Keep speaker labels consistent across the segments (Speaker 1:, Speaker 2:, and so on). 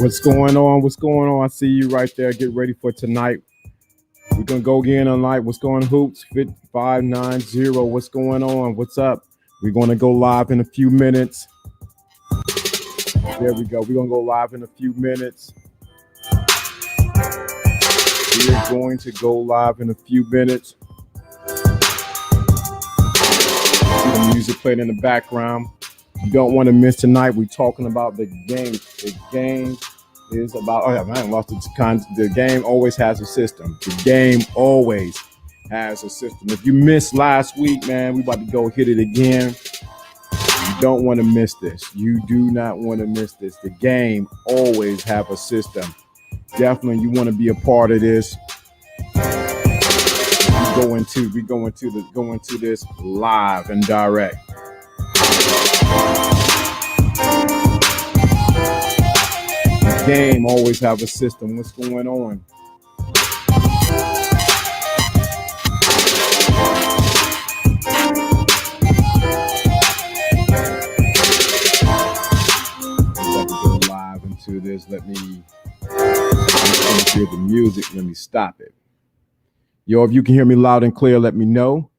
Speaker 1: What's going on? What's going on? I see you right there. Get ready for tonight. We're gonna go again tonight. What's going on, Hoops? Fit 590. What's going on? What's up? We're gonna go live in a few minutes. There we go. We're gonna go live in a few minutes. We're going to go live in a few minutes. The music playing in the background. You don't want to miss tonight. We're talking about the game. The game is about. Oh yeah, man, I lost it. The game always has a system. The game always has a system. If you missed last week, man, we about to go hit it again. You don't want to miss this. You do not want to miss this. The game always have a system. Definitely, you want to be a part of this. We go into this live and direct. The game always have a system. What's going on? Let's go live into this. Let me hear the music. Let me stop it. Yo, if you can hear me loud and clear, let me know.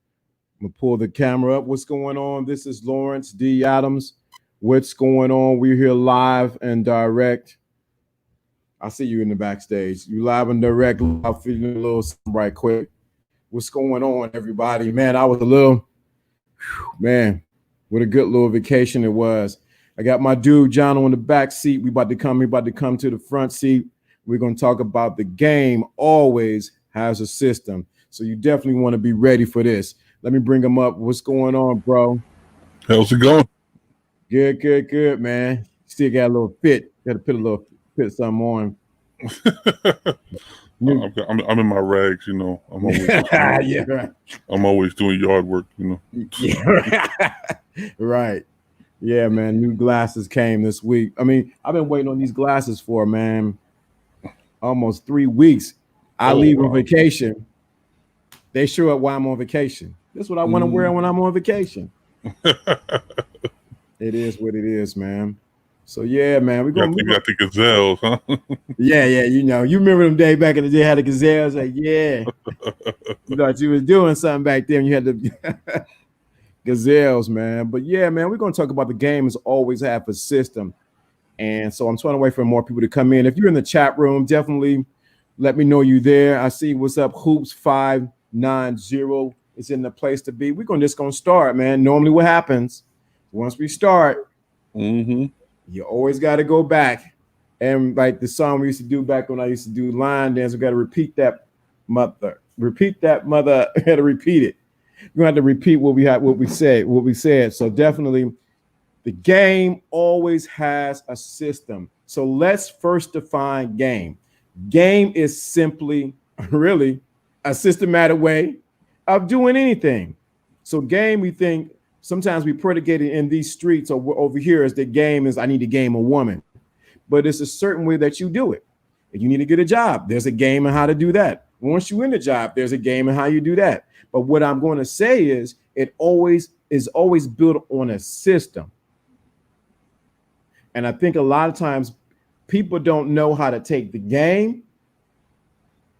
Speaker 1: I'm gonna pull the camera up. What's going on? This is Lawrence D. Adams. What's going on? We're here live and direct. I see you in the backstage. You live and direct. I'm feeling a little something right quick. What's going on, everybody? Man, I was a little, man, what a good little vacation it was. I got my dude John on the back seat. We about to come to the front seat. We're gonna talk about the game always has a system. So you definitely want to be ready for this. Let me bring him up. What's going on, bro?
Speaker 2: How's it going?
Speaker 1: Good, man. Still got a little fit. Got to put something on.
Speaker 2: I'm in my rags, you know. I'm always
Speaker 1: yeah, right.
Speaker 2: I'm always doing yard work, you know.
Speaker 1: Yeah, right. Yeah, man. New glasses came this week. I mean, I've been waiting on these glasses for, man, almost 3 weeks. I leave on vacation. They show up while I'm on vacation. That's what I want to wear when I'm on vacation. It is what it is, man. So yeah, man, we're gonna.
Speaker 2: You got the gazelles, huh?
Speaker 1: Yeah. You know, you remember them days back in the day had the gazelles. Like, yeah, you thought you was doing something back then. You had the gazelles, man. But yeah, man, we're gonna talk about the game is always have a system, and so I'm trying to wait for more people to come in. If you're in the chat room, definitely let me know you there. I see what's up. Hoops 590 is in the place to be. We're just gonna start, man. Normally, what happens once we start, you always got to go back and like the song we used to do back when I used to do line dance. We got to repeat that mother. Had to repeat it. You have to repeat what we said. So definitely, the game always has a system. So let's first define game. Game is simply, really, a systematic way of doing anything. So game, we think sometimes we predicate it in these streets or over here as the game is I need to game a woman, but it's a certain way that you do it. If you need to get a job, there's a game on how to do that. Once you're in the job, there's a game on how you do that. But what I'm going to say is it always built on a system. And I think a lot of times people don't know how to take the game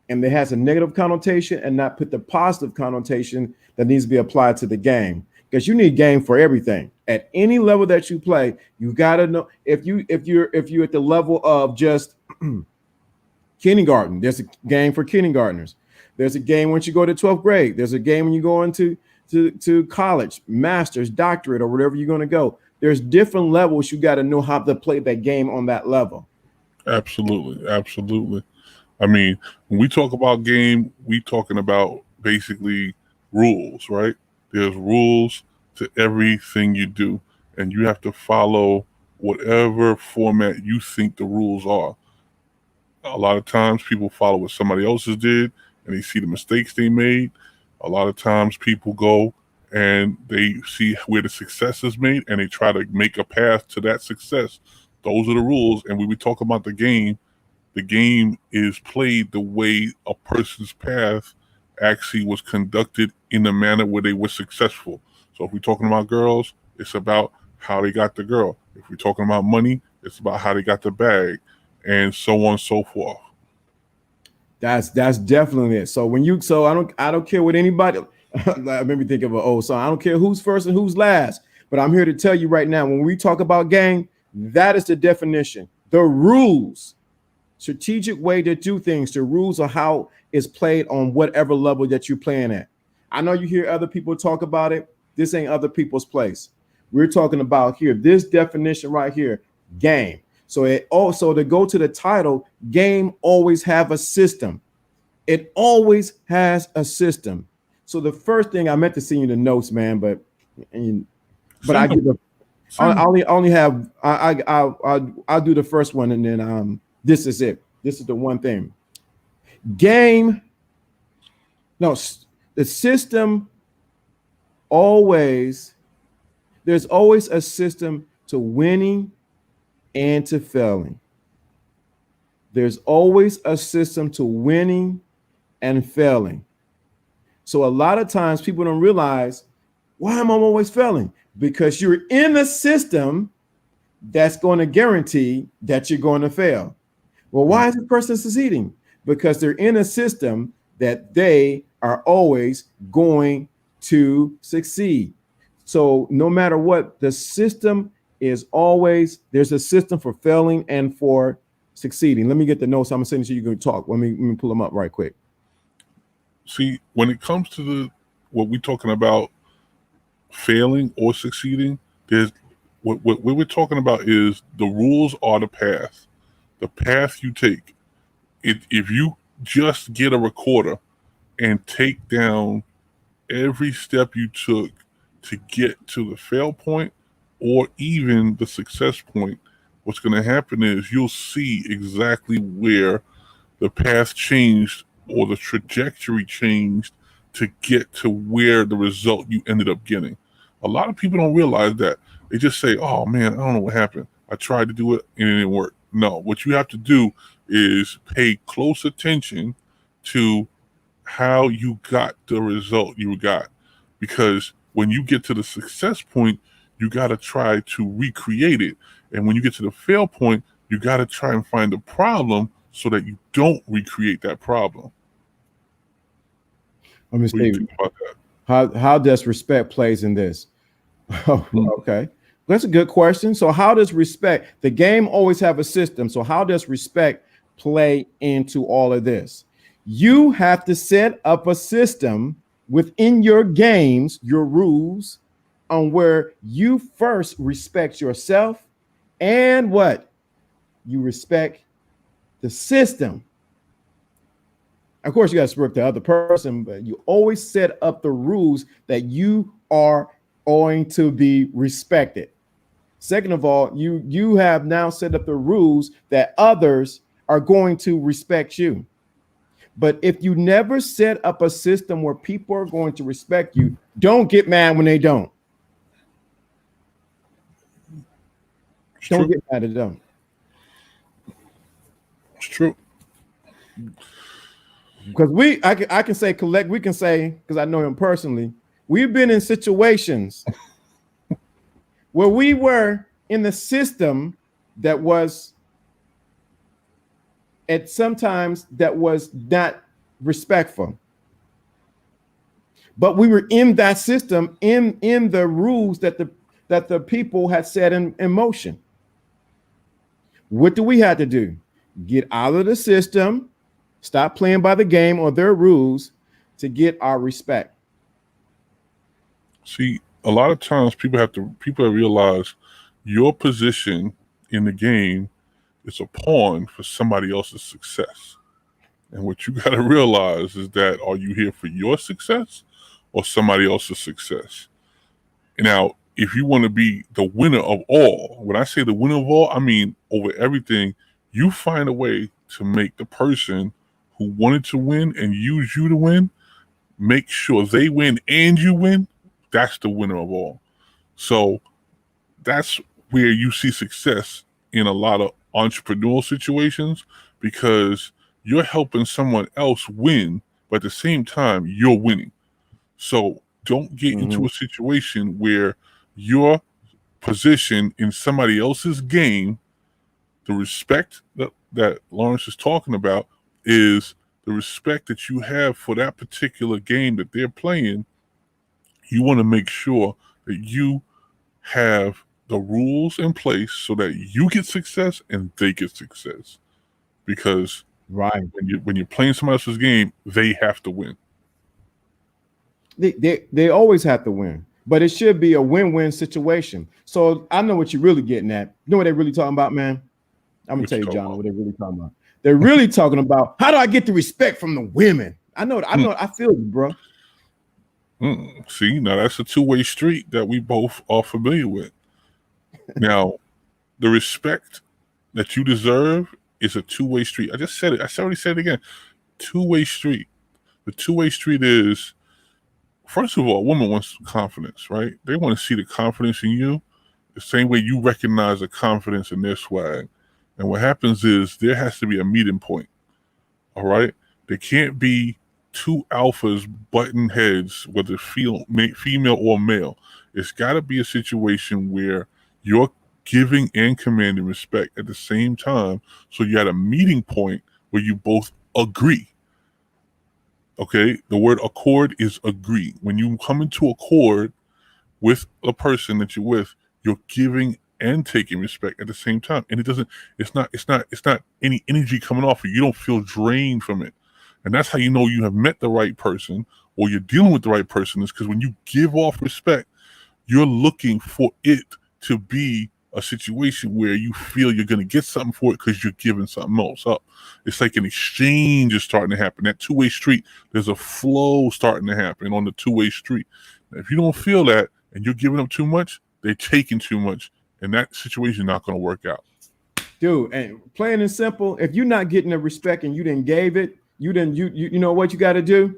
Speaker 1: and it has a negative connotation and not put the positive connotation that needs to be applied to the game. Because you need game for everything. At any level that you play, you gotta know if you're at the level of just kindergarten, there's a game for kindergartners. There's a game once you go to 12th grade. There's a game when you go into to college, master's, doctorate, or whatever you're gonna go. There's different levels. You got to know how to play that game on that level.
Speaker 2: Absolutely. I mean, when we talk about game, we talking about basically rules, right? There's rules to everything you do, and you have to follow whatever format you think the rules are. A lot of times people follow what somebody else did, and they see the mistakes they made. A lot of times people go and they see where the success is made, and they try to make a path to that success. Those are the rules, and when we talk about the game is played the way a person's path actually was conducted in a manner where they were successful. So if we're talking about girls, it's about how they got the girl. If we're talking about money, it's about how they got the bag. and so on and so forth.
Speaker 1: That's definitely it. So when you I don't care what anybody that made me think of an old song. I don't care who's first and who's last, but I'm here to tell you right now, when we talk about game, that is the definition. The rules, strategic way to do things, the rules of how it's played on whatever level that you're playing at. I know you hear other people talk about it. This ain't other people's place. We're talking about here, this definition right here, game. So it also, to go to the title, game always have a system. It always has a system. So the first thing I meant to send you the notes, man, but I give the I only have I'll do the first one, and then this is it. This is the one thing. Game. No, the system always. There's always a system to winning and to failing. There's always a system to winning and failing. So a lot of times people don't realize, why am I always failing? Because you're in a system that's going to guarantee that you're going to fail. Well, why is this person succeeding? Because they're in a system that they are always going to succeed. So no matter what, the system is always, there's a system for failing and for succeeding. Let me get the notes. I'm gonna send it to you. You're gonna talk. Let me pull them up right quick.
Speaker 2: See, when it comes to what we're talking about, failing or succeeding, there's what we're talking about is the rules are the path you take. If you just get a recorder and take down every step you took to get to the fail point or even the success point, what's going to happen is you'll see exactly where the path changed or the trajectory changed to get to where the result you ended up getting. A lot of people don't realize that. They just say, oh man, I don't know what happened. I tried to do it and it didn't work. No, what you have to do is pay close attention to how you got the result you got. Because when you get to the success point, you got to try to recreate it. And when you get to the fail point, you got to try and find the problem so that you don't recreate that problem.
Speaker 1: Let me see how does respect plays in this. Okay, that's a good question. So how does respect, the game always have a system, so how does respect play into all of this? You have to set up a system within your games, your rules, on where you first respect yourself and what? You respect the system. Of course, you got to respect the other person, but you always set up the rules that you are going to be respected. Second of all, you have now set up the rules that others are going to respect you. But if you never set up a system where people are going to respect you, don't get mad when they don't. Don't get mad at them.
Speaker 2: It's true.
Speaker 1: Because I can say, we can say, because I know him personally, we've been in situations where we were in the system that was sometimes that was not respectful. But we were in that system, in the rules that the people had set in motion. What do we have to do? Get out of the system, stop playing by the game or their rules to get our respect.
Speaker 2: See, a lot of times people have realize your position in the game is a pawn for somebody else's success. And what you got to realize is that, are you here for your success or somebody else's success? Now, if you want to be the winner of all, when I say the winner of all, I mean over everything, you find a way to make the person who wanted to win and use you to win, make sure they win and you win. That's the winner of all. So that's where you see success in a lot of entrepreneurial situations, because you're helping someone else win, but at the same time, you're winning. So don't get into a situation where your position in somebody else's game The respect that Lawrence is talking about is the respect that you have for that particular game that they're playing. You want to make sure that you have the rules in place so that you get success and they get success. Because
Speaker 1: right,
Speaker 2: when you're playing somebody else's game, they have to win.
Speaker 1: They always have to win, but it should be a win-win situation. So I know what you're really getting at. You know what they're really talking about, man? I'm gonna tell you, John, what they're really talking about. They're really talking about how do I get the respect from the women? I know, I feel you, bro.
Speaker 2: See, now that's a two-way street that we both are familiar with. Now, the respect that you deserve is a two-way street. I just said it. I already said it again. Two-way street. The two-way street is, first of all, a woman wants confidence, right? They want to see the confidence in you the same way you recognize the confidence in their swag. And what happens is there has to be a meeting point, all right? There can't be two alphas butting heads, whether female or male. It's got to be a situation where you're giving and commanding respect at the same time, so you're at a meeting point where you both agree. Okay, the word accord is agree. When you come into accord with a person that you're with, you're giving and taking respect at the same time, and it's not any energy coming off you. You don't feel drained from it, and that's how you know you have met the right person or you're dealing with the right person. Is because when you give off respect, you're looking for it to be a situation where you feel you're going to get something for it because you're giving something else up. It's like an exchange is starting to happen. That two-way street, there's a flow starting to happen on the two-way street. Now, if you don't feel that and you're giving up too much, they're taking too much, and that situation is not going to work out.
Speaker 1: Dude, and plain and simple, if you're not getting the respect and you didn't gave it, you know what you got to do?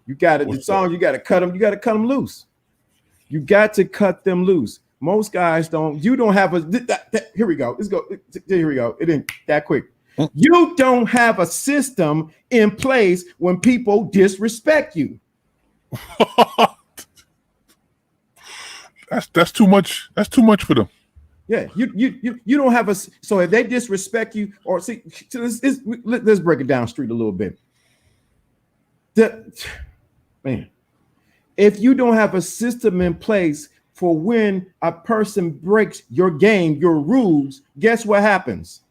Speaker 1: You got to, you got to cut them loose. You got to cut them loose. Most guys don't. You don't have here we go. Let's go. Here we go. It ain't that quick. You don't have a system in place when people disrespect you.
Speaker 2: That's too much. That's too much for them.
Speaker 1: Yeah, you don't have a. So if they disrespect you, or see, let's break it down street a little bit. Man, if you don't have a system in place for when a person breaks your game, your rules, guess what happens?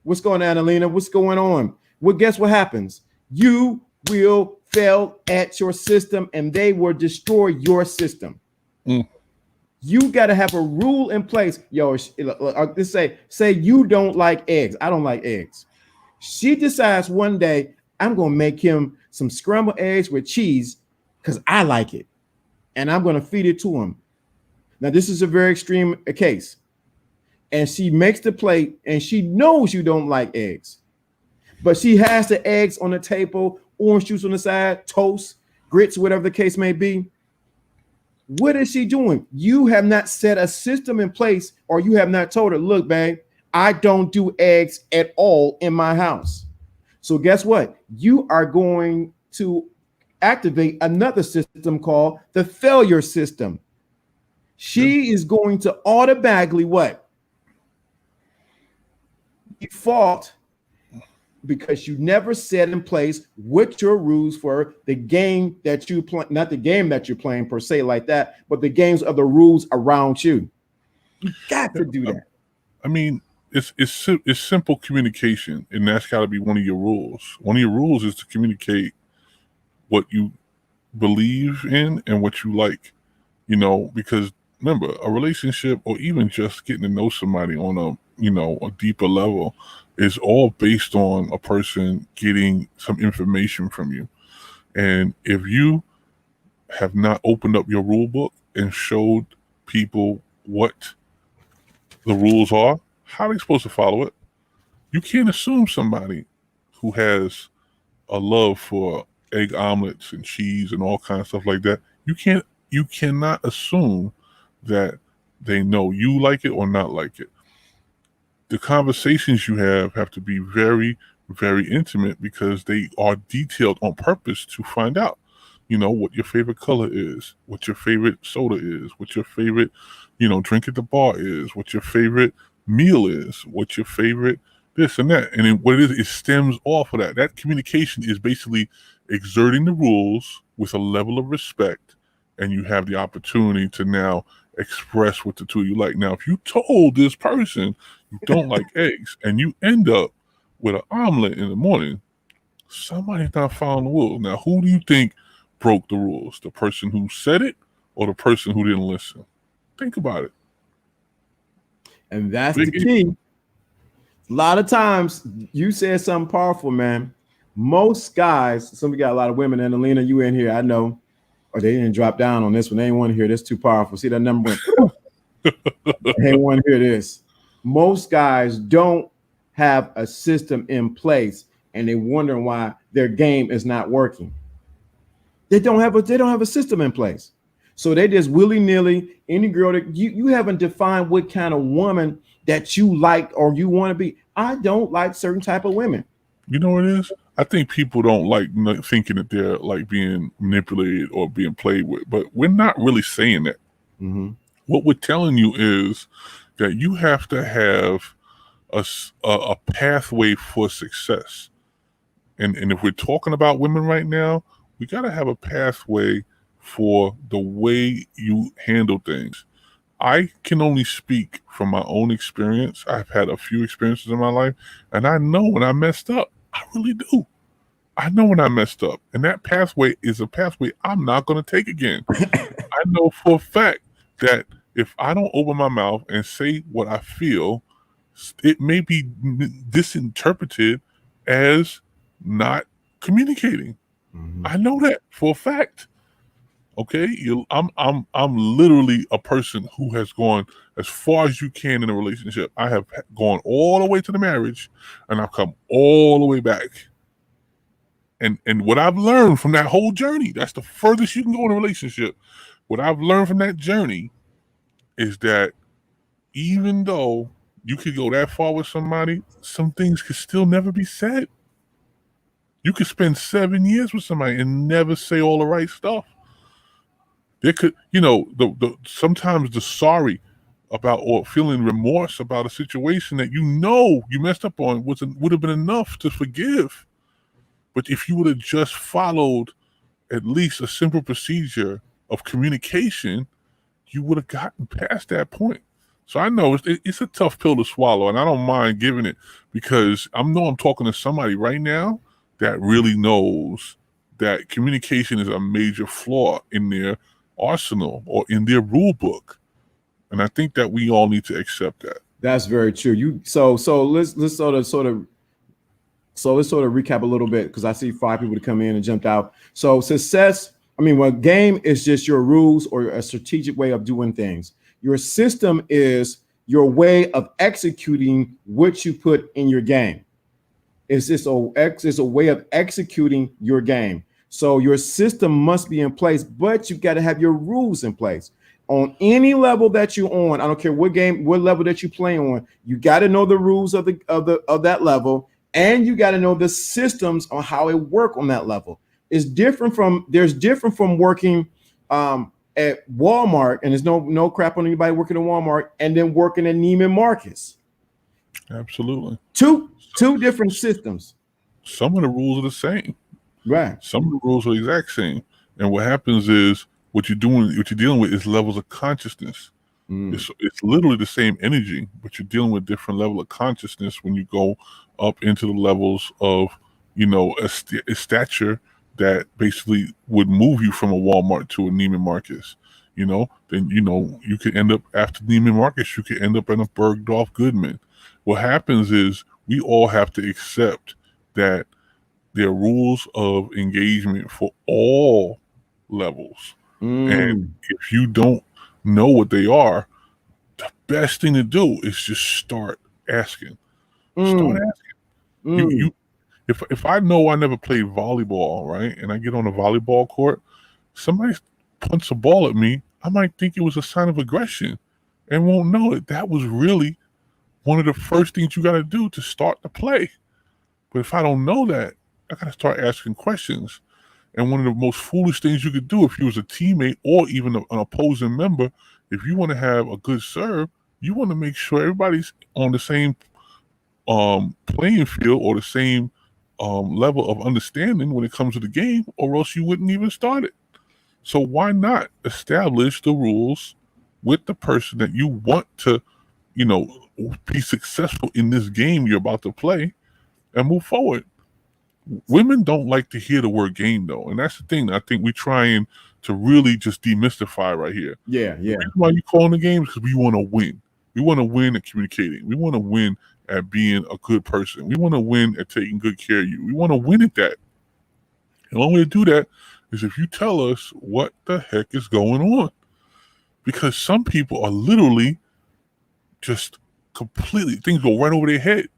Speaker 1: What's going on, Alina? What's going on? Well, guess what happens? You will fail at your system and they will destroy your system. You got to have a rule in place. Yo, let's say you don't like eggs. I don't like eggs. She decides one day, I'm going to make him some scrambled eggs with cheese because I like it. And I'm going to feed it to him. Now, this is a very extreme case. And she makes the plate and she knows you don't like eggs. But she has the eggs on the table, orange juice on the side, toast, grits, whatever the case may be. What is she doing? You have not set a system in place, or you have not told her, look, babe, I don't do eggs at all in my house. So guess what? You are going to activate another system called the failure system. She is going to automatically what? Default, because you never set in place what your rules for the game that you play, not the game that you're playing per se like that, but the games of the rules around you. You got to do that.
Speaker 2: I mean, it's simple communication, and that's got to be one of your rules. One of your rules is to communicate what you believe in and what you like, because remember, a relationship or even just getting to know somebody on a deeper level is all based on a person getting some information from you. And if you have not opened up your rule book and showed people what the rules are, how are they supposed to follow it? You can't assume somebody who has a love for egg omelets and cheese and all kinds of stuff like that. You cannot assume that they know you like it or not like it. The conversations you have to be very, very intimate because they are detailed on purpose to find out, what your favorite color is, what your favorite soda is, what your favorite, drink at the bar is, what your favorite meal is, what your favorite this and that. And then what it is, it stems off of that. That communication is basically exerting the rules with a level of respect, and you have the opportunity to now express what the two of you like. Now, if you told this person you don't like eggs and you end up with an omelet in the morning, somebody's not following the rules. Now, who do you think broke the rules? The person who said it or the person who didn't listen? Think about it.
Speaker 1: And that's the key. A lot of times, you said something powerful, man. Most guys, we got a lot of women, and Alina, you in here, I know. Or they didn't drop down on this one. They ain't want to hear this, too powerful. See that number went. They ain't want to hear this. Most guys don't have a system in place, and they wondering why their game is not working. They don't have a system in place. So they just willy-nilly, any girl that you haven't defined what kind of woman that you like or you want to be. I don't like certain type of women.
Speaker 2: You know what it is? I think people don't like thinking that they're like being manipulated or being played with, but we're not really saying that.
Speaker 1: Mm-hmm.
Speaker 2: What we're telling you is that you have to have a pathway for success. And if we're talking about women right now, we got to have a pathway for the way you handle things. I can only speak from my own experience. I've had a few experiences in my life, and I know when I messed up. I really do. I know when I messed up, and that pathway is a pathway I'm not going to take again. I know for a fact that if I don't open my mouth and say what I feel, it may be misinterpreted as not communicating.
Speaker 1: Mm-hmm.
Speaker 2: I know that for a fact. Okay, I'm literally a person who has gone as far as you can in a relationship. I have gone all the way to the marriage, and I've come all the way back. And what I've learned from that whole journey, that's the furthest you can go in a relationship. What I've learned from that journey is that even though you could go that far with somebody, some things could still never be said. You could spend 7 years with somebody and never say all the right stuff. There could, the sometimes the sorry about or feeling remorse about a situation that you messed up on would have been enough to forgive. But if you would have just followed at least a simple procedure of communication, you would have gotten past that point. So I know it's a tough pill to swallow, and I don't mind giving it because I'm talking to somebody right now that really knows that communication is a major flaw in their arsenal or in their rule book, and I think that we all need to accept that.
Speaker 1: That's very true. So let's sort of recap a little bit because I see 5 people to come in and jumped out. So success, game is just your rules or a strategic way of doing things. Your system is your way of executing what you put in your game. It's a way of executing your game. So your system must be in place, but you've got to have your rules in place. On any level that you're on, I don't care what level that you play on, you got to know the rules of that level, and you got to know the systems on how it work on that level. There's different from working at Walmart, and there's no crap on anybody working at Walmart, and then working at Neiman Marcus.
Speaker 2: Absolutely.
Speaker 1: Two different systems.
Speaker 2: Some of the rules are the same.
Speaker 1: Right.
Speaker 2: Some of the rules are the exact same. And what happens is what you're dealing with is levels of consciousness. It's literally the same energy, but you're dealing with different level of consciousness when you go up into the levels of, a stature that basically would move you from a Walmart to a Neiman Marcus. Then you could end up after Neiman Marcus, you could end up in a Bergdorf Goodman. What happens is we all have to accept that there are rules of engagement for all levels. And if you don't know what they are, the best thing to do is just start asking. Start asking. If I know I never played volleyball, right, and I get on a volleyball court, somebody punts a ball at me, I might think it was a sign of aggression and won't know that was really one of the first things you got to do to start the play. But if I don't know that, I got to start asking questions. And one of the most foolish things you could do if you was a teammate or even an opposing member, if you want to have a good serve, You want to make sure everybody's on the same playing field or the same level of understanding when it comes to the game, or else you wouldn't even start it. So why not establish the rules with the person that you want to, be successful in this game you're about to play and move forward? Women don't like to hear the word game though, and that's the thing that I think we're trying to really just demystify right here.
Speaker 1: Yeah.
Speaker 2: The reason why you calling the games because we want to win. We want to win at communicating. We want to win at being a good person. We want to win at taking good care of you. We want to win at that. And the only way to do that is if you tell us what the heck is going on. Because some people are literally just completely, things go right over their head.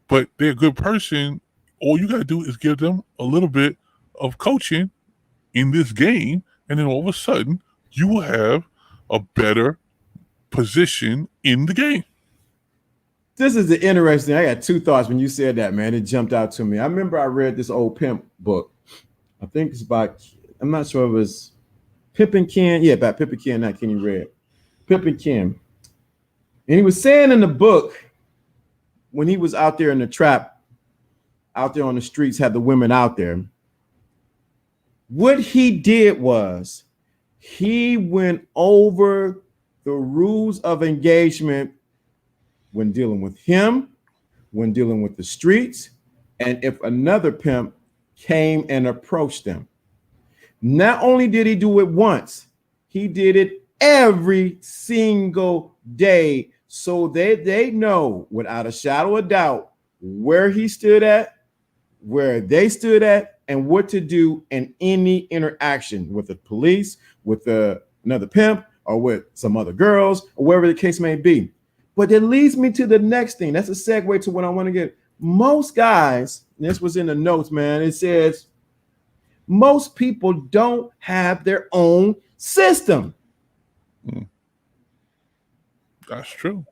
Speaker 2: But they're a good person. All you got to do is give them a little bit of coaching in this game, and then all of a sudden, you will have a better position in the game.
Speaker 1: This is the interesting. I got two thoughts when you said that, man. It jumped out to me. I remember I read this old pimp book. I think it's about, I'm not sure if it was Pimp and Ken. Yeah, about Pimp and Ken, not Kenny Red. Pimp and Ken. And he was saying in the book, when he was out there in the trap, out there on the streets, had the women out there, what he did was he went over the rules of engagement when dealing with him, when dealing with the streets, and if another pimp came and approached them. Not only did he do it once, he did it every single day, so that they know without a shadow of doubt where he stood at, where they stood at, and what to do in any interaction with the police, with another pimp, or with some other girls, or wherever the case may be. But it leads me to the next thing. That's a segue to what I want to get. Most guys, this was in the notes, man, it says most people don't have their own system.
Speaker 2: That's true.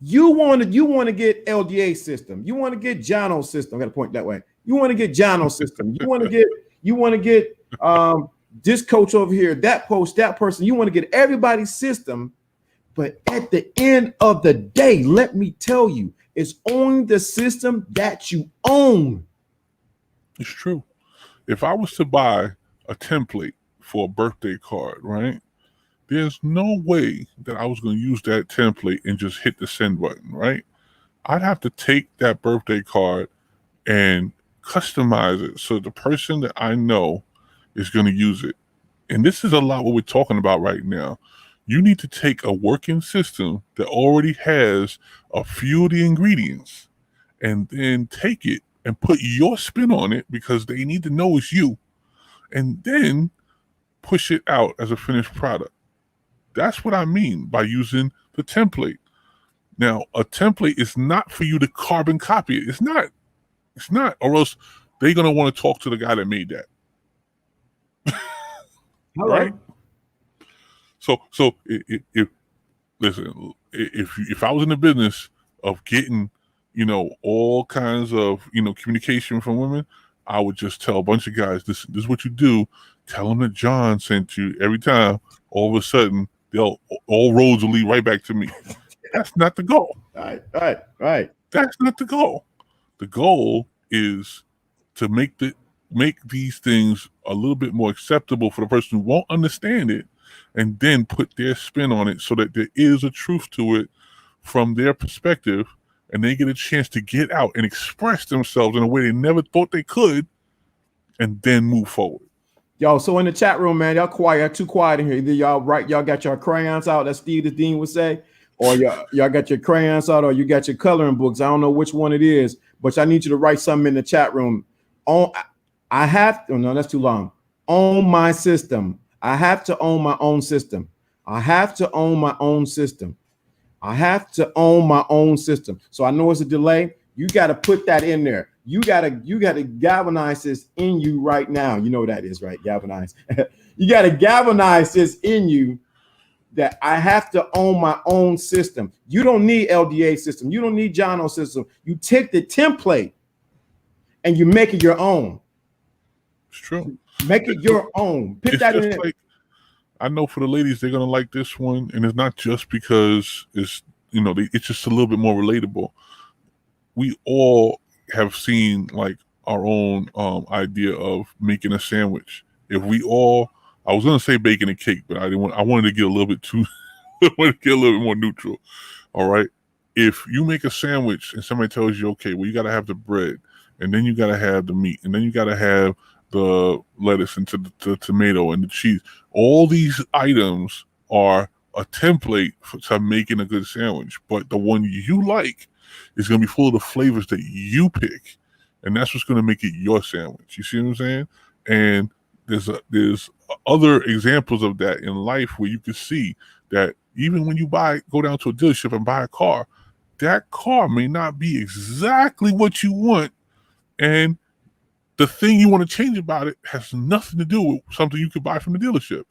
Speaker 1: You want to get LDA system. You want to get Jono's system. I got to point that way. You want to get Jono's system. You want to get this coach over here, that post, that person. You want to get everybody's system. But at the end of the day, let me tell you, it's only the system that you own.
Speaker 2: It's true. If I was to buy a template for a birthday card, right? There's no way that I was going to use that template and just hit the send button, right? I'd have to take that birthday card and customize it so the person that I know is going to use it. And this is a lot what we're talking about right now. You need to take a working system that already has a few of the ingredients and then take it and put your spin on it because they need to know it's you, and then push it out as a finished product. That's what I mean by using the template. Now, a template is not for you to carbon copy it. It's not, or else they're going to want to talk to the guy that made that. Right? So if listen, if I was in the business of getting, all kinds of, communication from women, I would just tell a bunch of guys, this is what you do. Tell them that John sent you. Every time, all of a sudden, all roads will lead right back to me. That's not the goal.
Speaker 1: Right.
Speaker 2: That's not the goal. The goal is to make these things a little bit more acceptable for the person who won't understand it, and then put their spin on it so that there is a truth to it from their perspective, and they get a chance to get out and express themselves in a way they never thought they could, and then move forward.
Speaker 1: Yo, so in the chat room, man, y'all quiet, y'all too quiet in here. Either y'all got your crayons out, as Steve the Dean would say, or y'all got your crayons out, or you got your coloring books. I don't know which one it is, but I need you to write something in the chat room. I have to, no, that's too long. Own my system. I have to own my own system. I have to own my own system. I have to own my own system. So I know it's a delay. You got to put that in there. You got to galvanize this in you right now. You know what that is, right? Galvanize. You got to galvanize this in you that I have to own my own system. You don't need LDA system. You don't need Jono's system. You take the template and you make it your own.
Speaker 2: It's true.
Speaker 1: Make it your own. Pick that in.
Speaker 2: I know for the ladies, they're gonna like this one, and it's not just because it's it's just a little bit more relatable. We all have seen like our own idea of making a sandwich. If we all, I was gonna say bacon and cake, but I didn't want. I wanted to get a little bit too, I wanted to get a little bit more neutral. All right. If you make a sandwich and somebody tells you, okay, well, you got to have the bread, and then you got to have the meat, and then you got to have the lettuce and the tomato and the cheese. All these items are a template for making a good sandwich, but the one you like is going to be full of the flavors that you pick, and that's what's going to make it your sandwich. You see what I'm saying? And there's other examples of that in life where you can see that even when you go down to a dealership and buy a car, that car may not be exactly what you want, and the thing you want to change about it has nothing to do with something you could buy from the dealership.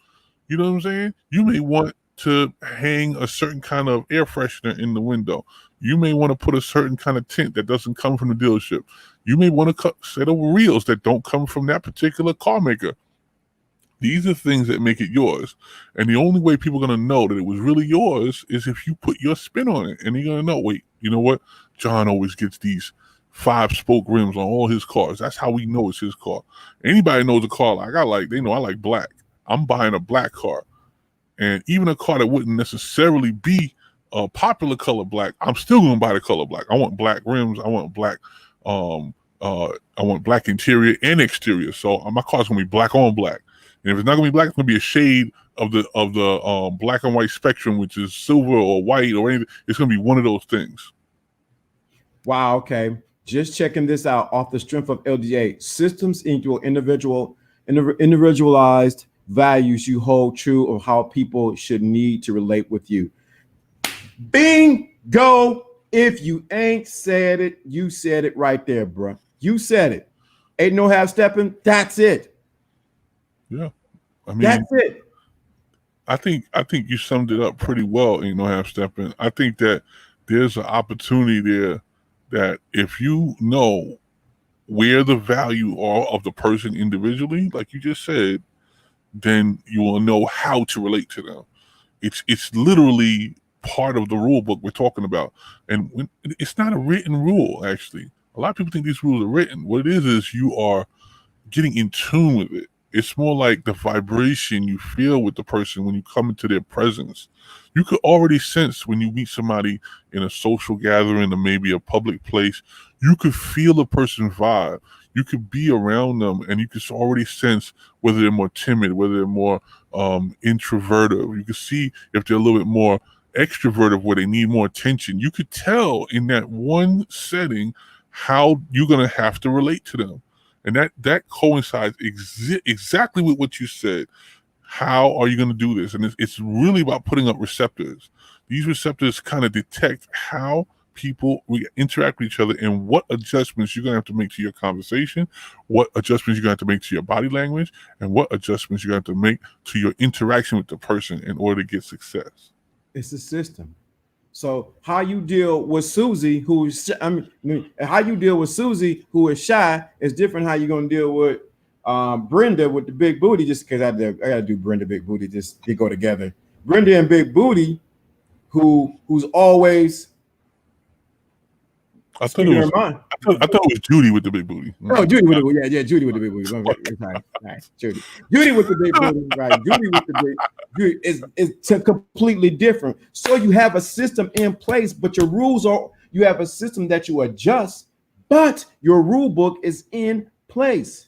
Speaker 2: You know what I'm saying? You may want to hang a certain kind of air freshener in the window. You may want to put a certain kind of tint that doesn't come from the dealership. You may want to cut a set of wheels that don't come from that particular car maker. These are things that make it yours. And the only way people are going to know that it was really yours is if you put your spin on it. And they're going to know, wait, you know what? John always gets these 5-spoke rims on all his cars. That's how we know it's his car. Anybody knows a car they know I like black. I'm buying a black car. And even a car that wouldn't necessarily be a popular color black, I'm still going to buy the color black. I want black rims. I want black interior and exterior. So my car's going to be black on black. And if it's not going to be black, it's going to be a shade of the black and white spectrum, which is silver or white or anything. It's going to be one of those things.
Speaker 1: Wow. Okay. Just checking this out off the strength of LDA. Systems equal individualized values you hold true of how people should need to relate with you. Bingo. If you ain't said it, you said it right there, bro. You said it. Ain't no half stepping. That's it.
Speaker 2: Yeah, I mean,
Speaker 1: that's it.
Speaker 2: I think you summed it up pretty well. Ain't no half stepping. I think that there's an opportunity there that if you know where the value are of the person individually, like you just said, then you will know how to relate to them. It's literally part of the rule book we're talking about, and it's not a written rule. Actually, a lot of people think these rules are written. What it is you are getting in tune with it. It's more like the vibration you feel with the person when you come into their presence. You could already sense when you meet somebody in a social gathering or maybe a public place, you could feel a person's vibe. You could be around them and you could already sense whether they're more timid, whether they're more introverted. You could see if they're a little bit more extroverted where they need more attention. You could tell in that one setting how you're going to have to relate to them. And that coincides exactly with what you said. How are you going to do this? And it's really about putting up receptors. These receptors kind of detect how people interact with each other and what adjustments you're going to have to make to your conversation, what adjustments you're going to have to make to your body language, and what adjustments you're going to have to make to your interaction with the person in order to get success.
Speaker 1: It's a system. So how you deal with Susie, how you deal with Susie, who is shy, is different. How you gonna deal with Brenda with the big booty? Just because I gotta do Brenda big booty, just they go together. Brenda and big booty, who's always.
Speaker 2: I thought it was Judy with the big booty.
Speaker 1: Oh, Judy with the Judy with the big booty. Right. Judy with the big booty. Right, Judy with the big. Judy is completely different. So you have a system in place, but your rules are. You have a system that you adjust, but your rule book is in place.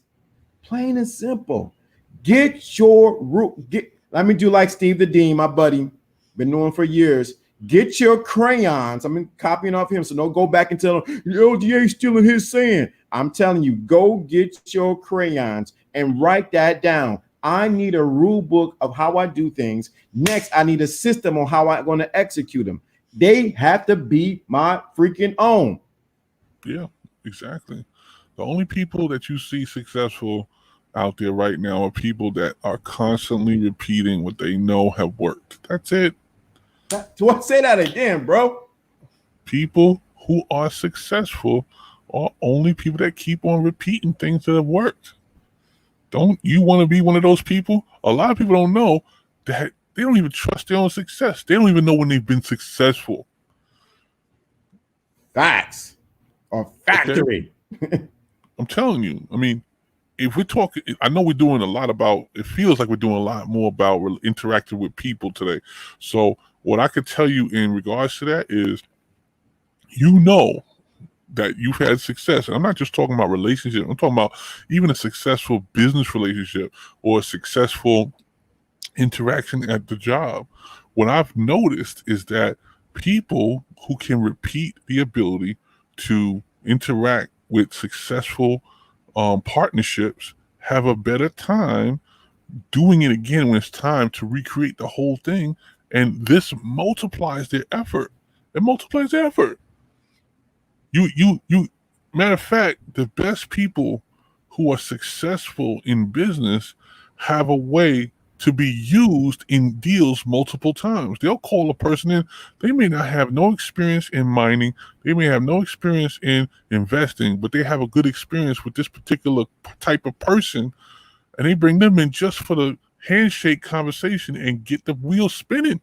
Speaker 1: Plain and simple. Get your rule. Let me do like Steve the Dean, my buddy, been knowing for years. Get your crayons. I'm copying off him, so don't go back and tell him the LDA stealing his saying. I'm telling you, go get your crayons and write that down. I need a rule book of how I do things. Next, I need a system on how I'm going to execute them. They have to be my freaking own.
Speaker 2: Yeah, exactly. The only people that you see successful out there right now are people that are constantly repeating what they know have worked. That's it.
Speaker 1: Do I say that again, bro?
Speaker 2: People who are successful are only people that keep on repeating things that have worked. Don't you want to be one of those people? A lot of people don't know that they don't even trust their own success. They don't even know when they've been successful.
Speaker 1: Facts or factory.
Speaker 2: Okay? I'm telling you. I mean, if we're talking, I know we're doing a lot about, it feels like we're doing a lot more about interacting with people today. So what I could tell you in regards to that is, you know, that you've had success. And I'm not just talking about relationships. I'm talking about even a successful business relationship or a successful interaction at the job. What I've noticed is that people who can repeat the ability to interact with successful partnerships have a better time doing it again when it's time to recreate the whole thing. And this multiplies their effort. It multiplies their effort. You matter of fact, the best people who are successful in business have a way to be used in deals multiple times. They'll call a person in. They may not have no experience in mining. They may have no experience in investing, but they have a good experience with this particular type of person. And they bring them in just for the handshake conversation and get the wheel spinning.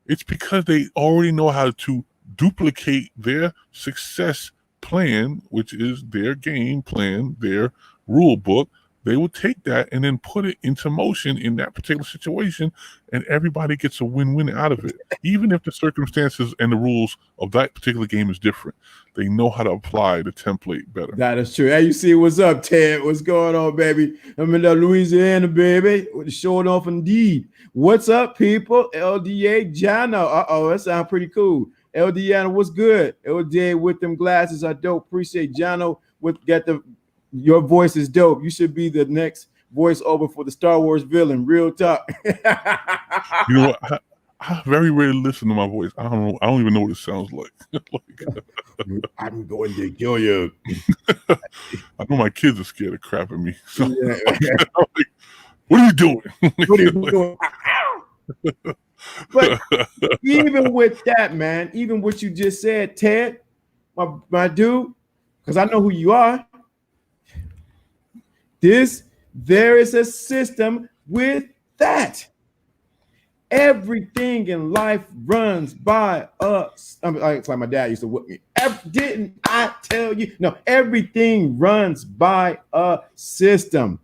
Speaker 2: It's because they already know how to duplicate their success plan, which is their game plan, their rule book. They will take that and then put it into motion in that particular situation, and everybody gets a win-win out of it. Even if the circumstances and the rules of that particular game is different, they know how to apply the template better.
Speaker 1: That is true. Hey, you see what's up, Ted? What's going on, baby? I'm in Louisiana, baby. With the showing off indeed. What's up, people? LDA Jano. That sounds pretty cool. LDA, what's good? LDA with them glasses are dope. Appreciate Jano with your voice is dope. You should be the next voiceover for the Star Wars villain. Real talk.
Speaker 2: You know what? I very rarely listen to my voice. I don't know. I don't even know what it sounds like.
Speaker 1: I'm going to kill you.
Speaker 2: I know my kids are scared of crap at me. So yeah. Like, what are you doing?
Speaker 1: What are you doing? But even with that, man, even what you just said, Ted, my dude, because I know who you are. There is a system with that. Everything in life runs by us. It's like my dad used to whip me. Didn't I tell you? No, everything runs by a system.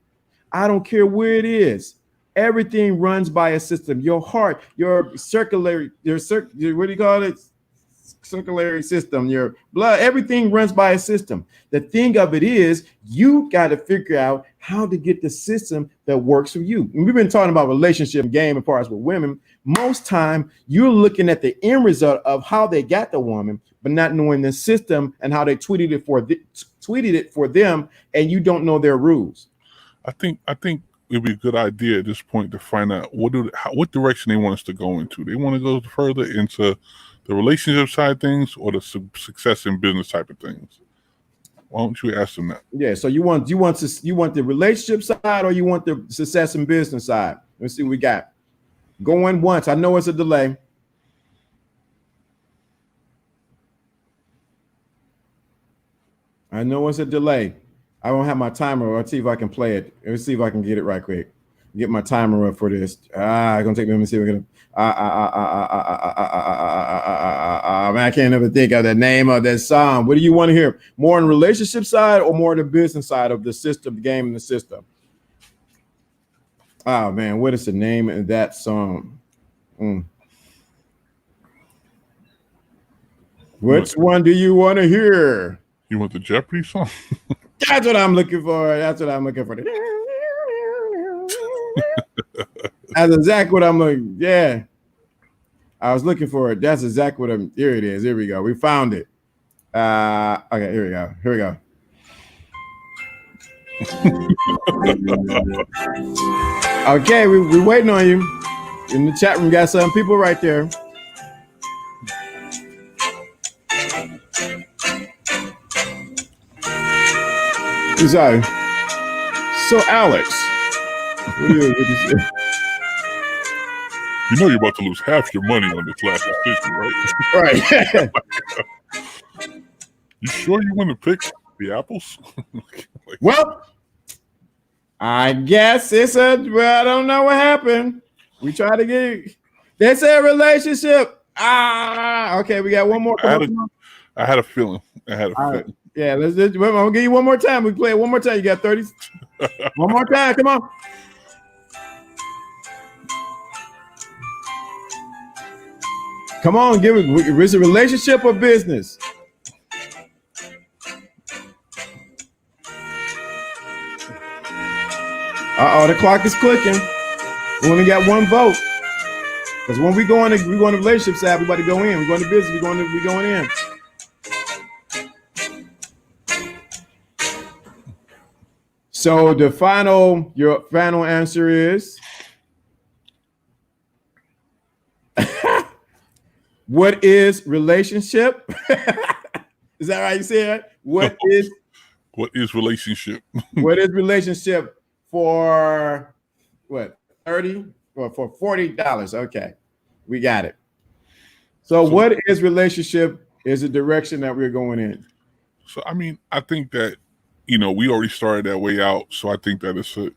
Speaker 1: I don't care where it is. Everything runs by a system. Your heart, your circulatory, what do you call it? Circulatory system, your blood, everything runs by a system. The thing of it is, you got to figure out how to get the system that works for you. And we've been talking about relationship game as far as with women. Most time you're looking at the end result of how they got the woman, but not knowing the system and how they tweeted it for them, and you don't know their rules.
Speaker 2: I think it'd be a good idea at this point to find out what direction they want us to go into. They want to go further into the relationship side of things or the success in business type of things. Why don't you ask them that?
Speaker 1: Yeah. So you want the relationship side or you want the success in business side? Let's see what we got. Going once. I know it's a delay. I know it's a delay. I don't have my timer. Let's see if I can play it. Let's see if I can get it right quick. Get my timer up for this. It's gonna take me. Let me see if we're gonna. Man, I can't ever think of the name of that song. What do you want to hear? More on the relationship side or more on the business side of the system, the game, and the system? Oh man, what is the name of that song? Which one do you want to hear?
Speaker 2: You want the Jeopardy song?
Speaker 1: That's what I'm looking for. That's exactly what I'm looking. Yeah, I was looking for it. That's exactly what I'm. Here it is. Here we go. We found it. Okay, here we go. Here we go. Okay, we're waiting on you. In the chat room, got some people right there. Sorry. So, Alex, what is
Speaker 2: you know you're about to lose half your money on this last decision, right?
Speaker 1: Right.
Speaker 2: You sure you want to pick the apples?
Speaker 1: Well, I guess I don't know what happened. We try to get. They said relationship. Okay. We got one more.
Speaker 2: I had a feeling.
Speaker 1: All right. Yeah, I'm gonna give you one more time. We play it one more time. You got 30. One more time. Come on. Come on, give it. Is it relationship or business? The clock is clicking. We only got one vote. Because when we go on the relationship side, we about to go in. We going to business. We going in. So your final answer is what is relationship? Is that right? You said what is
Speaker 2: relationship?
Speaker 1: What is relationship for what 30 or for $40? Okay, we got it. So what is relationship is the direction that we're going in.
Speaker 2: So I mean, I think that we already started that way out. So I think that it's a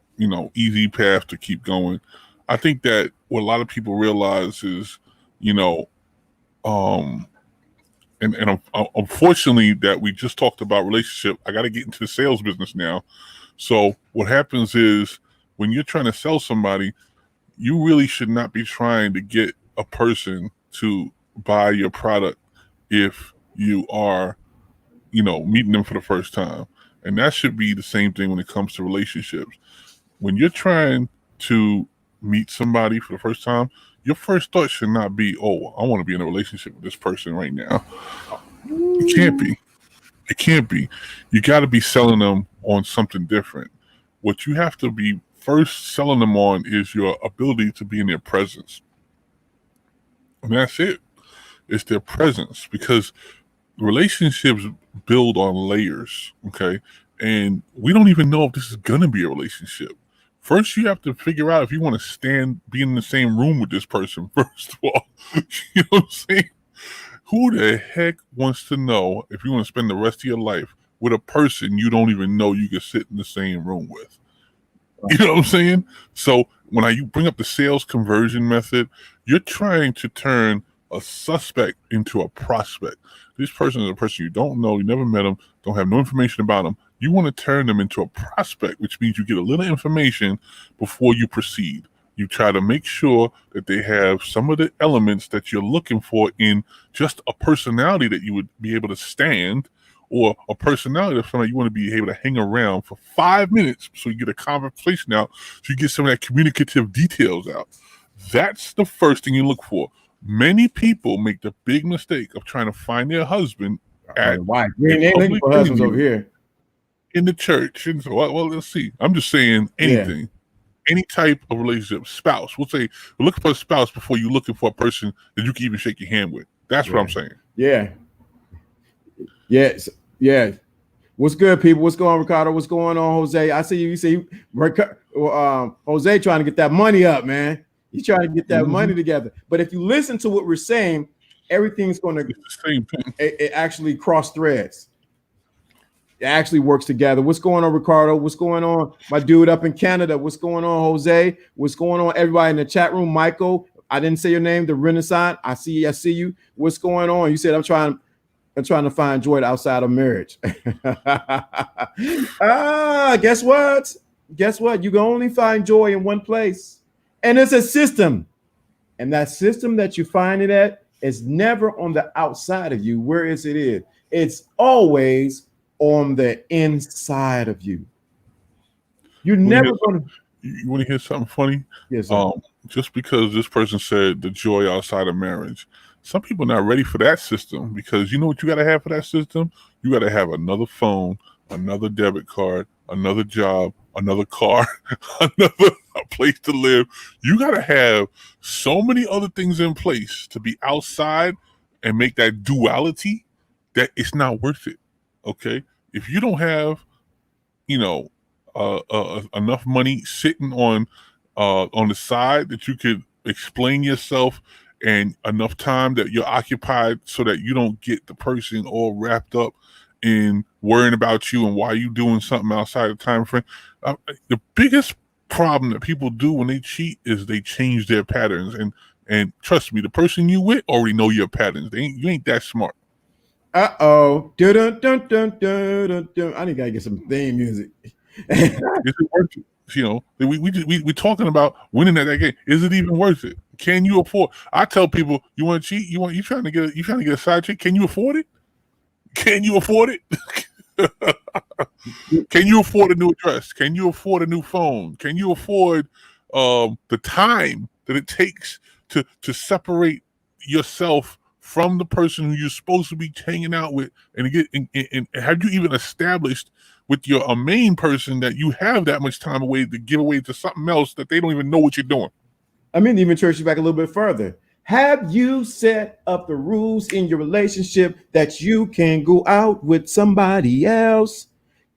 Speaker 2: easy path to keep going. I think that what a lot of people realize is and unfortunately that we just talked about relationship. I got to get into the sales business now. So what happens is when you're trying to sell somebody, you really should not be trying to get a person to buy your product if you are, meeting them for the first time. And that should be the same thing when it comes to relationships. When you're trying to meet somebody for the first time, your first thought should not be, oh, I want to be in a relationship with this person right now. It can't be. It can't be. You got to be selling them on something different. What you have to be first selling them on is your ability to be in their presence. And that's it. It's their presence, because relationships build on layers, okay? And we don't even know if this is going to be a relationship. First, you have to figure out if you want to be in the same room with this person, first of all. You know what I'm saying? Who the heck wants to know if you want to spend the rest of your life with a person you don't even know you can sit in the same room with? You know what I'm saying? So when you bring up the sales conversion method, you're trying to turn a suspect into a prospect. This person is a person you don't know, you never met them, don't have no information about them. You want to turn them into a prospect, which means you get a little information before you proceed. You try to make sure that they have some of the elements that you're looking for in just a personality that you would be able to stand, or a personality of somebody you want to be able to hang around for 5 minutes so you get a conversation out, so you get some of that communicative details out. That's the first thing you look for. Many people make the big mistake of trying to find their husband at
Speaker 1: why? We ain't looking for husbands over here.
Speaker 2: In the church. And so, well, let's see. I'm just saying anything. Yeah. Any type of relationship, spouse. We'll say we're looking for a spouse before you're looking for a person that you can even shake your hand with. That's what I'm saying.
Speaker 1: Yeah. Yes. Yeah. What's good, people? What's going on, Ricardo? What's going on, Jose? I see you. You see Jose trying to get that money up, man. He's trying to get that money together. But if you listen to what we're saying, everything's going to
Speaker 2: the same thing.
Speaker 1: It actually cross threads. It actually works together. What's going on, Ricardo? What's going on, my dude up in Canada? What's going on, Jose? What's going on, everybody in the chat room? Michael, I didn't say your name. The Renaissance. I see you. What's going on? You said I'm trying to find joy outside of marriage. Guess what? You can only find joy in one place. And it's a system. And that system that you find it at is never on the outside of you. Where is it? It's always on the inside of you. You're never going to.
Speaker 2: You want to hear something funny?
Speaker 1: Yes, sir.
Speaker 2: Just because this person said the joy outside of marriage, some people are not ready for that system, because you know what you got to have for that system? You got to have another phone, another debit card, another job, another car, another place to live. You got to have so many other things in place to be outside and make that duality that it's not worth it. Okay? If you don't have, enough money sitting on the side that you could explain yourself, and enough time that you're occupied so that you don't get the person all wrapped up in worrying about you and why you doing something outside the time frame. The biggest problem that people do when they cheat is they change their patterns. And trust me, the person you with already know your patterns. You ain't that smart.
Speaker 1: Dun, dun, dun, dun, dun. I think I gotta get some theme music.
Speaker 2: Is it worth it? You know, we're talking about winning at that game. Is it even worth it? Can you afford? I tell people, you want to cheat? You trying to get a side chick? Can you afford it? Can you afford it? Can you afford a new address? Can you afford a new phone? Can you afford the time that it takes to separate yourself from the person who you're supposed to be hanging out with, and have you even established with your main person that you have that much time away to give away to something else that they don't even know what you're doing?
Speaker 1: I mean, even trace you back a little bit further. Have you set up the rules in your relationship that you can go out with somebody else?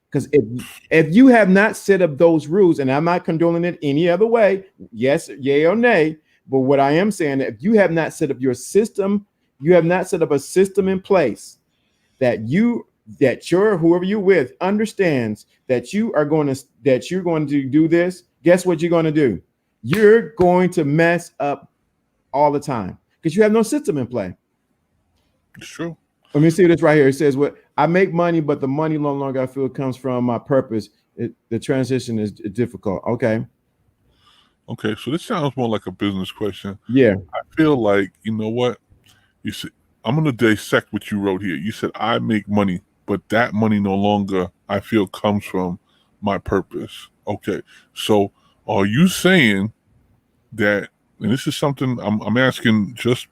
Speaker 1: Because if you have not set up those rules, and I'm not condoning it any other way, yes, yay or nay, but what I am saying, if you have not set up your system, you have not set up a system in place that your whoever you're with understands that you're going to do this. Guess what you're going to do? You're going to mess up all the time because you have no system in play.
Speaker 2: It's true.
Speaker 1: Let me see this right here. It says, "What I make money, but the money no longer I feel comes from my purpose. The transition is difficult." Okay.
Speaker 2: Okay, so this sounds more like a business question.
Speaker 1: Yeah.
Speaker 2: I feel like, you know what? You said, I'm going to dissect what you wrote here. You said, I make money, but that money no longer, I feel, comes from my purpose. Okay, so are you saying that, and this is something I'm asking, just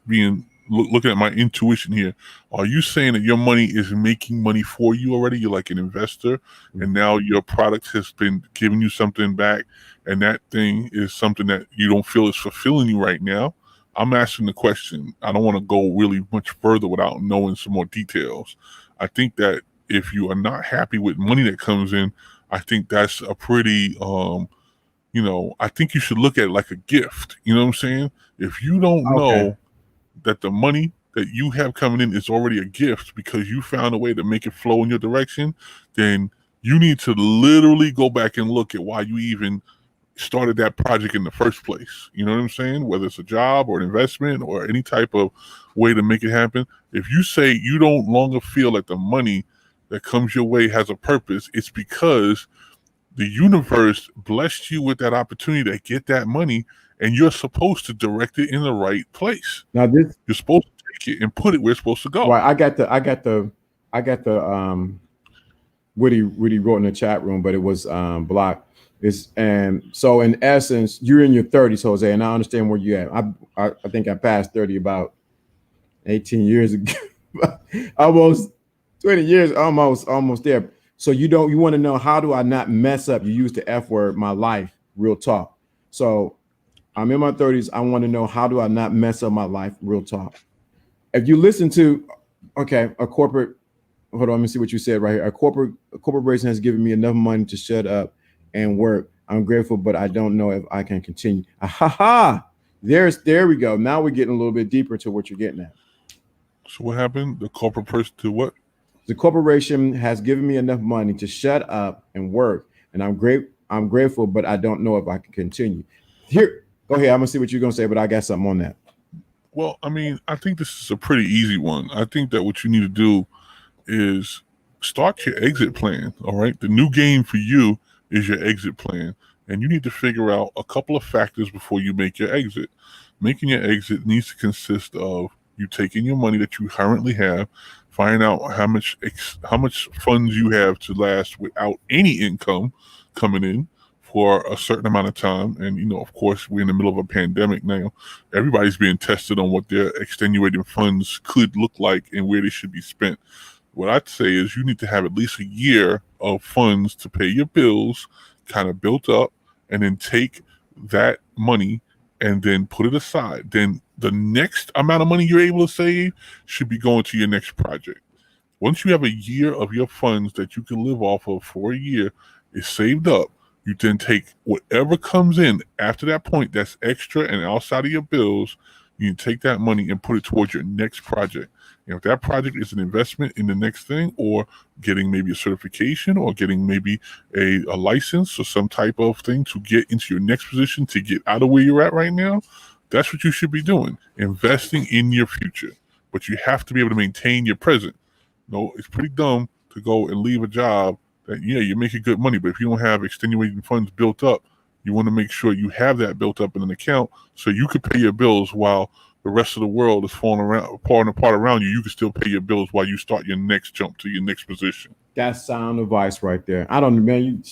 Speaker 2: looking at my intuition here, are you saying that your money is making money for you already? You're like an investor, and now your product has been giving you something back, and that thing is something that you don't feel is fulfilling you right now? I'm asking the question. I don't want to go really much further without knowing some more details. I think that if you are not happy with money that comes in, I think that's a pretty I think you should look at it like a gift. You know what I'm saying? If you don't know that the money that you have coming in is already a gift because you found a way to make it flow in your direction, then you need to literally go back and look at why you even started that project in the first place. You know what I'm saying? Whether it's a job or an investment or any type of way to make it happen. If you say you don't longer feel like the money that comes your way has a purpose, it's because the universe blessed you with that opportunity to get that money, and you're supposed to direct it in the right place.
Speaker 1: Now
Speaker 2: You're supposed to take it and put it where it's supposed to go.
Speaker 1: Well, I got the what he wrote in the chat room, but it was blocked. And so in essence, you're in your 30s, Jose, and I understand where you're at. I think I passed 30 about 18 years ago, almost 20 years, almost there. So you want to know, how do I not mess up? You use the F word, my life, real talk. So I'm in my 30s. I want to know, how do I not mess up my life, real talk? If you listen to, a corporate, hold on, let me see what you said right here. A corporation has given me enough money to shut up and work. I'm grateful, but I don't know if I can continue. There we go. Now we're getting a little bit deeper to what you're getting at.
Speaker 2: So what happened? The corporate person to what?
Speaker 1: The corporation has given me enough money to shut up and work, and I'm grateful, but I don't know if I can continue. Here, go ahead. I'm gonna see what you're gonna say, but I got something on that.
Speaker 2: Well, I mean, I think this is a pretty easy one. I think that what you need to do is start your exit plan. All right. The new game for you is your exit plan. And you need to figure out a couple of factors before you make your exit. Making your exit needs to consist of you taking your money that you currently have, find out how much funds you have to last without any income coming in for a certain amount of time. And, of course, we're in the middle of a pandemic now. Everybody's being tested on what their extenuating funds could look like and where they should be spent. What I'd say is you need to have at least a year of funds to pay your bills kind of built up, and then take that money and then put it aside. Then the next amount of money you're able to save should be going to your next project. Once you have a year of your funds that you can live off of for a year is saved up, you then take whatever comes in after that point that's extra and outside of your bills, you can take that money and put it towards your next project. And if that project is an investment in the next thing, or getting maybe a certification, or getting maybe a license or some type of thing to get into your next position, to get out of where you're at right now, that's what you should be doing, investing in your future. But you have to be able to maintain your present. No, it's pretty dumb to go and leave a job that, yeah, you're making good money, but if you don't have extenuating funds built up, you want to make sure you have that built up in an account so you can pay your bills while the rest of the world is falling apart around you. You can still pay your bills while you start your next jump to your next position.
Speaker 1: That's sound advice right there. I don't know, man.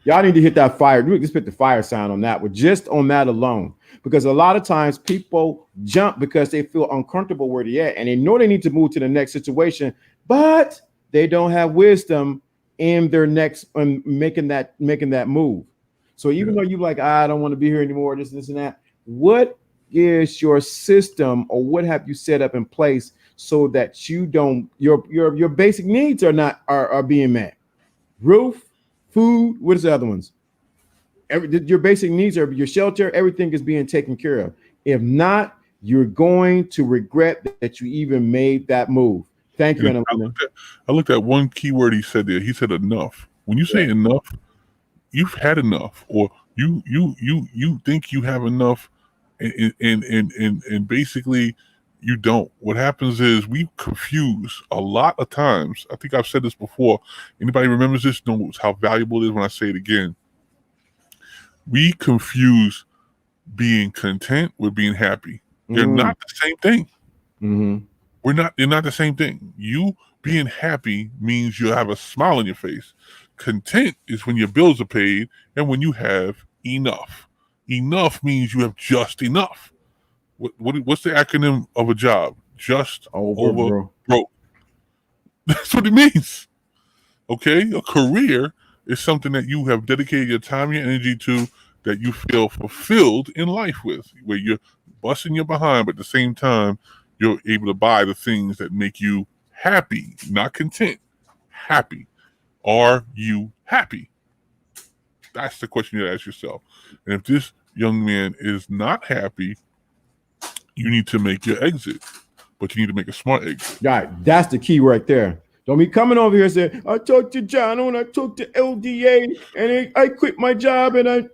Speaker 1: Y'all need to hit that fire. Just hit the fire sound on that, but just on that alone. Because a lot of times people jump because they feel uncomfortable where they're at, and they know they need to move to the next situation, but they don't have wisdom in their next making that move. So even though you like, I don't want to be here anymore, this and that, what is your system, or what have you set up in place so that you don't your basic needs are being met? Roof, food, what is the other ones? Your basic needs are your shelter, everything is being taken care of. If not, you're going to regret that you even made that move. Thank you.
Speaker 2: I looked at one key word he said there. He said enough. When you say enough, you've had enough, or you think you have enough, and basically you don't. What happens is we confuse a lot of times. I think I've said this before. Anybody remembers this knows how valuable it is when I say it again. We confuse being content with being happy. They're not the same thing. They're not the same thing. You being happy means you have a smile on your face. Content is when your bills are paid and when you have enough. Enough means you have just enough. What's the acronym of a job? Just over broke. That's what it means. Okay? A career is something that you have dedicated your time and your energy to, that you feel fulfilled in life with, where you're busting your behind, but at the same time, you're able to buy the things that make you happy, not content. Happy. Are you happy? That's the question you ask yourself. And if this young man is not happy, you need to make your exit, but you need to make a smart exit.
Speaker 1: Right. That's the key right there. Don't be coming over here and saying, I talked to John and I talked to LDA and I quit my job and it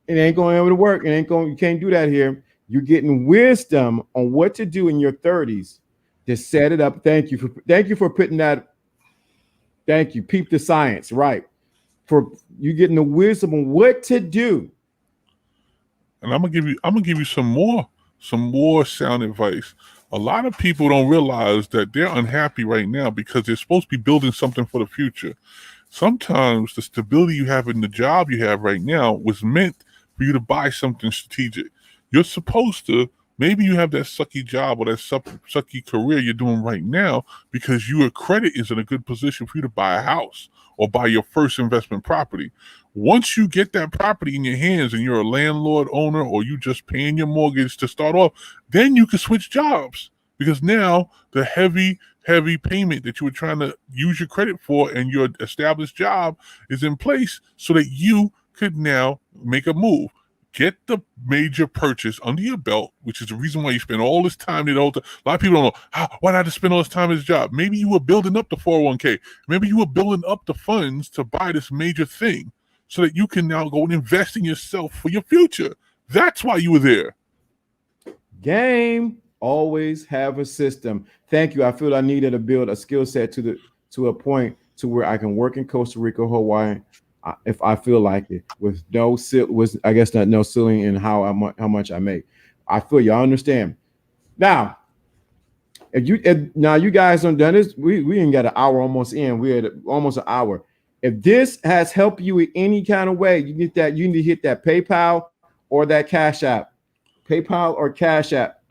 Speaker 1: ain't going able to work. You can't do that here. You're getting wisdom on what to do in your 30s to set it up. Thank you for putting that. Thank you. Peep the science, right? For you getting the wisdom on what to do.
Speaker 2: And I'm gonna give you some more sound advice. A lot of people don't realize that they're unhappy right now because they're supposed to be building something for the future. Sometimes the stability you have in the job you have right now was meant for you to buy something strategic. You're supposed to, maybe you have that sucky job or that sucky career you're doing right now because your credit is in a good position for you to buy a house or buy your first investment property. Once you get that property in your hands and you're a landlord owner, or you just paying your mortgage to start off, then you can switch jobs, because now the heavy payment that you were trying to use your credit for and your established job is in place so that you could now make a move. Get the major purchase under your belt, which is the reason why you spend all this time. A lot of people don't know, why did I spend all this time in this job? Maybe you were building up the 401k. Maybe you were building up the funds to buy this major thing so that you can now go and invest in yourself for your future. That's why you were there.
Speaker 1: Game, always have a system. Thank you. I feel I needed to build a skill set to a point to where I can work in Costa Rica, Hawaii, if I feel like it, with no ceiling in how much I make. I feel y'all understand. Now, now you guys done this, we ain't got an hour almost in. We're at almost an hour. If this has helped you in any kind of way, you need to hit that PayPal or that Cash App. PayPal or Cash App.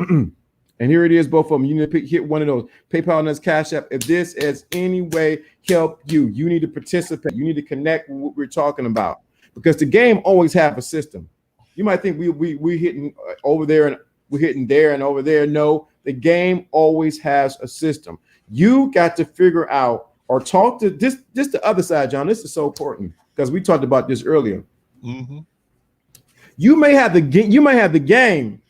Speaker 1: And here it is, both of them. You need to hit one of those. PayPal and Cash App. If this has any way helped you, you need to participate. You need to connect with what we're talking about, because the game always have a system. You might think we're hitting over there and we're hitting there and over there. No, the game always has a system. You got to figure out or talk to this the other side, John. This is so important because we talked about this earlier.
Speaker 2: Mm-hmm.
Speaker 1: You may have the game,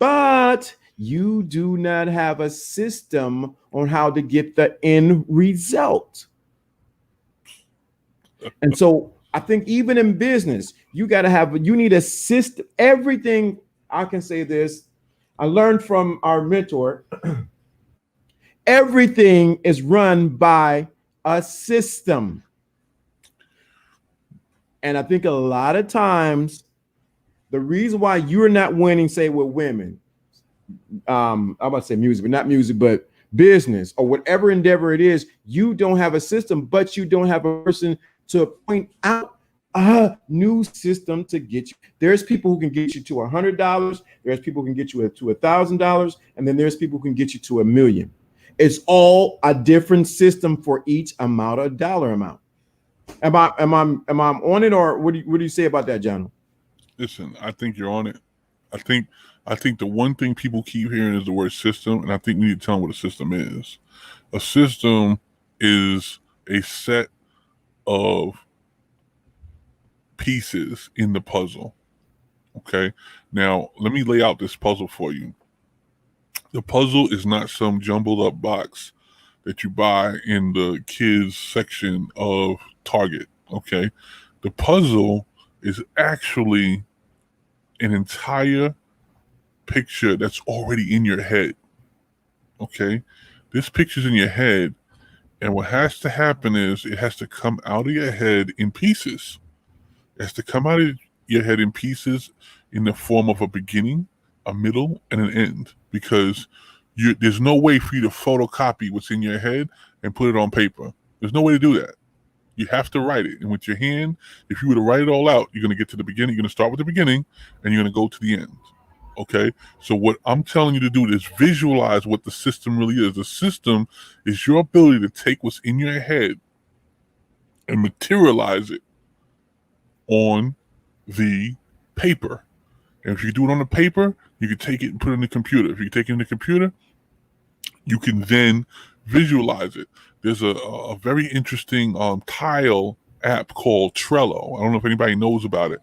Speaker 1: but you do not have a system on how to get the end result. And so I think even in business, you need a system. Everything, I can say this, I learned from our mentor, everything is run by a system. And I think a lot of times the reason why you're not winning, say with women, I'm about to say music, but not music, but business or whatever endeavor it is, you don't have a system, but you don't have a person to point out a new system to get you. There's people who can get you to $100. There's people who can get you to $1,000, and then there's people who can get you to $1 million. It's all a different system for each amount of dollar amount. Am I on it, or what do you say about that, John?
Speaker 2: Listen, I think you're on it. I think the one thing people keep hearing is the word system, and I think we need to tell them what a system is. A system is a set of pieces in the puzzle. Okay? Now, let me lay out this puzzle for you. The puzzle is not some jumbled up box that you buy in the kids section of Target. Okay? The puzzle is actually an entire picture that's already in your head. Okay? This picture's in your head, and what has to happen is it has to come out of your head in pieces. It has to come out of your head in pieces in the form of a beginning, a middle, and an end, because there's no way for you to photocopy what's in your head and put it on paper. There's no way to do that. You have to write it. And with your hand, if you were to write it all out, you're going to get to the beginning. You're going to start with the beginning, and you're going to go to the end. Okay? So what I'm telling you to do is visualize what the system really is. The system is your ability to take what's in your head and materialize it on the paper. And if you do it on the paper, you can take it and put it in the computer. If you take it in the computer, you can then visualize it. There's a very interesting tile app called Trello. I don't know if anybody knows about it.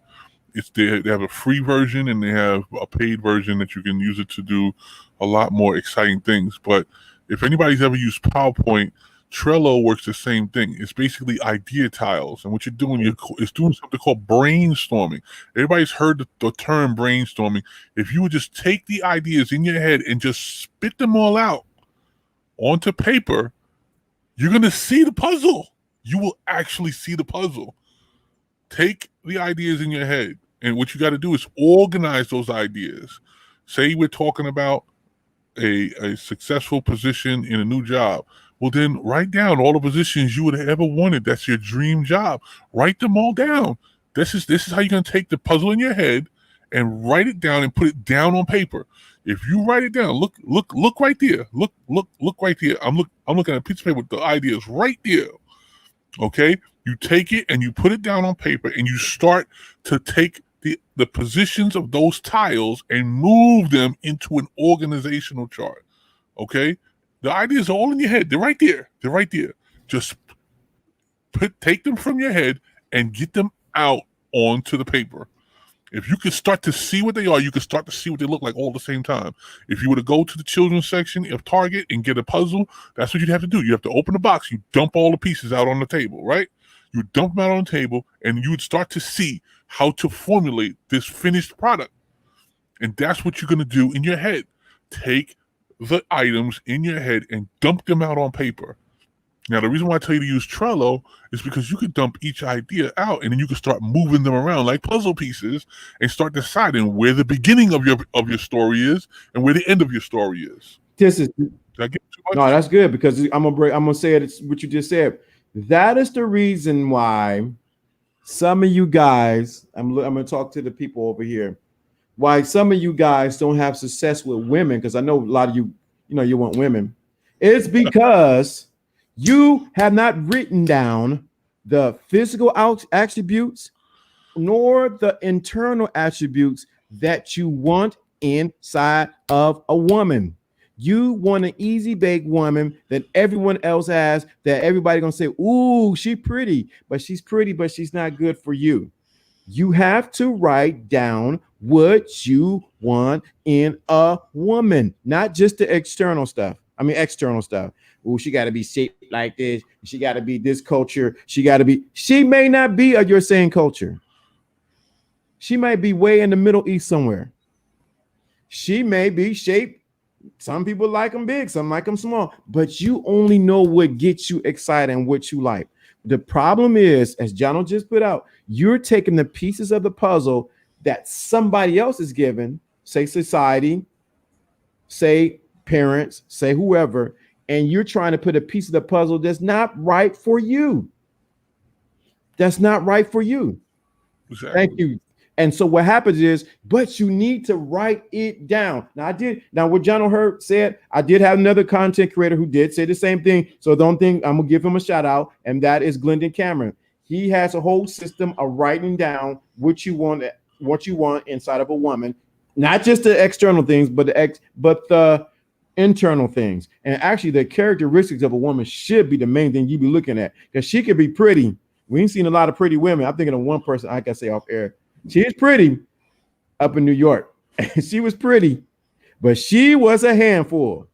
Speaker 2: They have a free version and they have a paid version that you can use it to do a lot more exciting things. But if anybody's ever used PowerPoint, Trello works the same thing. It's basically idea tiles. And what you're doing, it's doing something called brainstorming. Everybody's heard the term brainstorming. If you would just take the ideas in your head and just spit them all out onto paper, you're going to see the puzzle. You will actually see the puzzle. Take the ideas in your head, and what you got to do is organize those ideas. Say we're talking about a successful position in a new job. Well, then write down all the positions you would have ever wanted. That's your dream job. Write them all down. This is how you're going to take the puzzle in your head and write it down and put it down on paper. If you write it down, look right there. Look right there. I'm looking at a piece of paper with the ideas right there. Okay? You take it and you put it down on paper and you start to take the positions of those tiles and move them into an organizational chart. Okay? The ideas are all in your head. They're right there. They're right there. Just take them from your head and get them out onto the paper. If you can start to see what they are, you can start to see what they look like all at the same time. If you were to go to the children's section of Target and get a puzzle, that's what you'd have to do. You have to open the box. You dump all the pieces out on the table, right? You dump them out on the table, and you would start to see how to formulate this finished product. And that's what you're going to do in your head. Take the items in your head and dump them out on paper. Now, the reason why I tell you to use Trello is because you can dump each idea out and then you can start moving them around like puzzle pieces and start deciding where the beginning of your story is and where the end of your story is.
Speaker 1: Did I
Speaker 2: get too much?
Speaker 1: No, that's good, because I'm gonna say it. It's what you just said. That is the reason why some of you guys, I'm gonna talk to the people over here, why some of you guys don't have success with women, because I know a lot of you want women. It's because you have not written down the physical attributes nor the internal attributes that you want inside of a woman. You want an easy bake woman that everyone else has, that everybody gonna say, ooh, she's pretty, but she's not good for you. You have to write down what you want in a woman, not just the external stuff. I mean, external stuff. Oh, she got to be shaped like this. She got to be this culture. She may not be of your same culture. She might be way in the Middle East somewhere. She may be shaped. Some people like them big, some like them small, but you only know what gets you excited and what you like. The problem is, as Jono just put out, you're taking the pieces of the puzzle that somebody else is given, say society, say parents, say whoever, and you're trying to put a piece of the puzzle that's not right for you. That's not right for you. Exactly. Thank you. And so what happens is, but you need to write it down. Now what John Hurt said, I did have another content creator who did say the same thing. So don't think I'm gonna give him a shout out, and that is Glendon Cameron. He has a whole system of writing down what you want inside of a woman, not just the external things, but the internal things. And actually, the characteristics of a woman should be the main thing you be looking at, because she could be pretty. We ain't seen a lot of pretty women. I'm thinking of one person I can say off air. She is pretty up in New York. She was pretty, but she was a handful.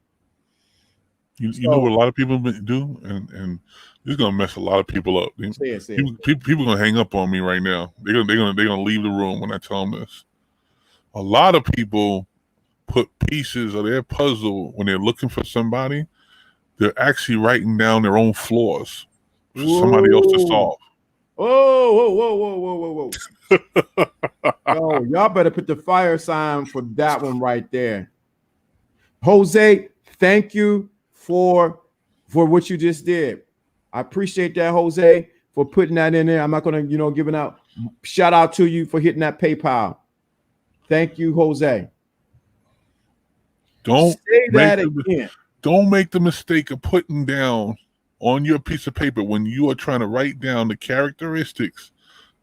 Speaker 2: You know what a lot of people do, and this is gonna mess a lot of people up. People gonna hang up on me right now. They're gonna leave the room when I tell them this. A lot of people put pieces of their puzzle when they're looking for somebody. They're actually writing down their own flaws for somebody else to solve.
Speaker 1: Whoa. Oh, y'all better put the fire sign for that one right there. Jose, thank you for what you just did. I appreciate that, Jose, for putting that in there. I'm not gonna, giving out shout out to you for hitting that PayPal. Thank you, Jose.
Speaker 2: Don't make the mistake of putting down on your piece of paper when you are trying to write down the characteristics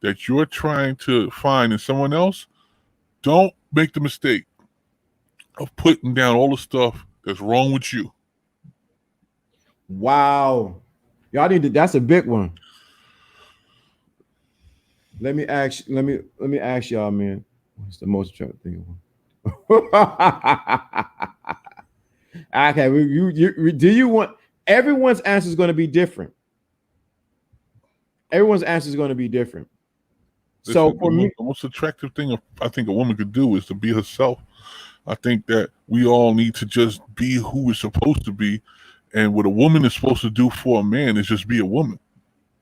Speaker 2: that you're trying to find in someone else. Don't make the mistake of putting down all the stuff that's wrong with you.
Speaker 1: Wow. Y'all need to, that's a big one. Let me ask y'all, man. What's the most attractive thing? Okay, do you want everyone's answer is going to be different? Everyone's answer is going to be different. So for me,
Speaker 2: the most attractive thing I think a woman could do is to be herself. I think that we all need to just be who we're supposed to be, and what a woman is supposed to do for a man is just be a woman.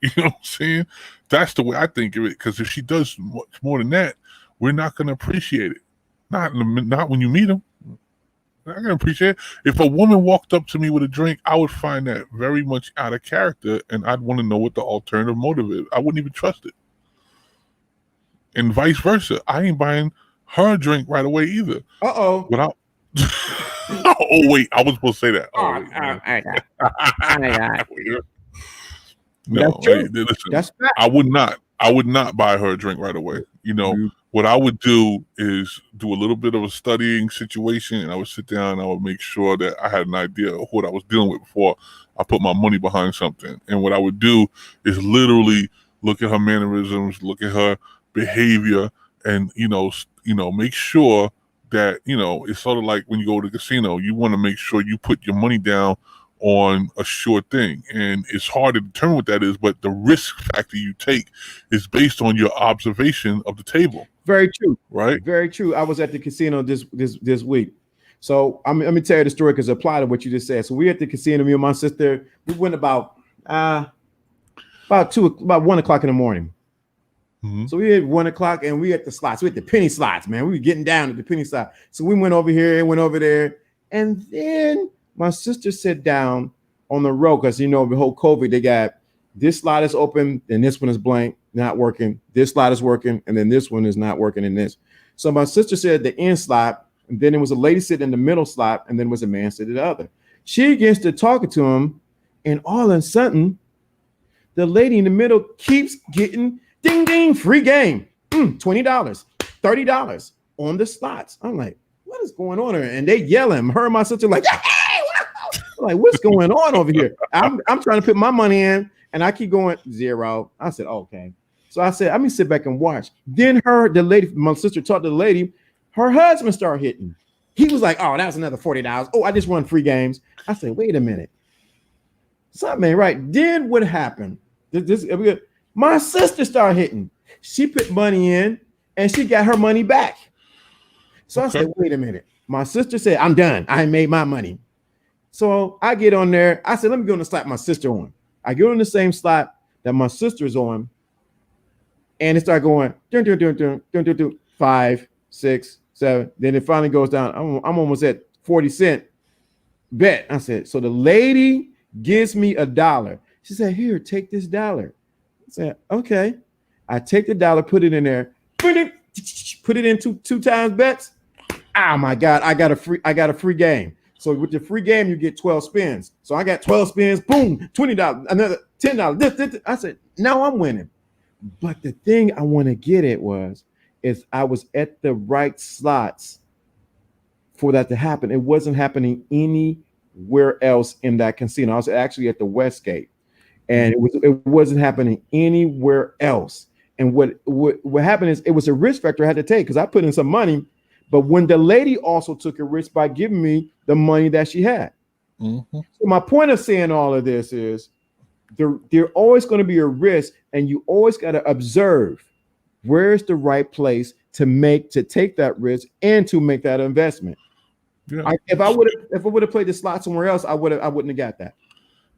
Speaker 2: You know what I'm saying? That's the way I think of it. Because if she does much more than that, we're not going to appreciate it. Not when you meet them. Not going to appreciate it. If a woman walked up to me with a drink, I would find that very much out of character, and I'd want to know what the alternative motive is. I wouldn't even trust it. And vice versa. I ain't buying her a drink right away either. Without. Oh wait, I was supposed to say that. No, hey, listen. I would not buy her a drink right away. What I would do is do a little bit of a studying situation, and I would sit down and I would make sure that I had an idea of what I was dealing with before I put my money behind something. And what I would do is literally look at her mannerisms, look at her behavior, and make sure that it's sort of like when you go to the casino, you want to make sure you put your money down on a sure thing, and it's hard to determine what that is, but the risk factor you take is based on your observation of the table.
Speaker 1: Very true.
Speaker 2: Right?
Speaker 1: Very true. I was at the casino this week. So let me tell you the story because it applied to what you just said. So we at the casino, me and my sister, we went about 1 o'clock in the morning. Mm-hmm. So we had 1 o'clock and we at the slots. We at the penny slots, man. We were getting down at the penny slot. So we went over here and went over there. And then my sister sat down on the row because, the whole COVID, they got this slot is open and this one is blank, not working. This slot is working and then this one is not working in this. So my sister said at the end slot, and then there was a lady sitting in the middle slot, and then was a man sitting at the other. She gets to talking to him, and all of a sudden, the lady in the middle keeps getting ding, ding, free game, $20, $30 on the slots. I'm like, what is going on here? And they yelling. Her and my sister like, hey, I'm like, what's going on over here? I'm trying to put my money in, and I keep going 0. I said, okay. So I said, let me sit back and watch. Then the lady, my sister talked to the lady, her husband started hitting. He was like, oh, that was another $40. Oh, I just won free games. I said, wait a minute. Something ain't right. Then what happened? My sister started hitting. She put money in and she got her money back. So I said, wait a minute. My sister said, I'm done. I made my money. So I get on there. I said, let me go on the slot my sister on. I get on the same slot that my sister's on. And it started going, dun, dun, dun, dun, dun, dun, dun, 5, 6, 7. Then it finally goes down. I'm almost at 40 cent bet. I said, so the lady gives me $1. She said, here, take this $1. I said, okay. I take the $1, put it in there, put it in two times bets. Oh my God, I got a free game. So with the free game, you get 12 spins. So I got 12 spins, boom, $20, another $10. I said, now I'm winning. But the thing I want to get at is I was at the right slots for that to happen. It wasn't happening anywhere else in that casino. I was actually at the Westgate, and it wasn't happening anywhere else. And what happened is it was a risk factor I had to take because I put in some money. But when the lady also took a risk by giving me the money that she had. Mm-hmm. So my point of saying all of this is there always going to be a risk, and you always got to observe where's the right place to take that risk and to make that investment. Yeah. If I would have played the slot somewhere else, I wouldn't have got that.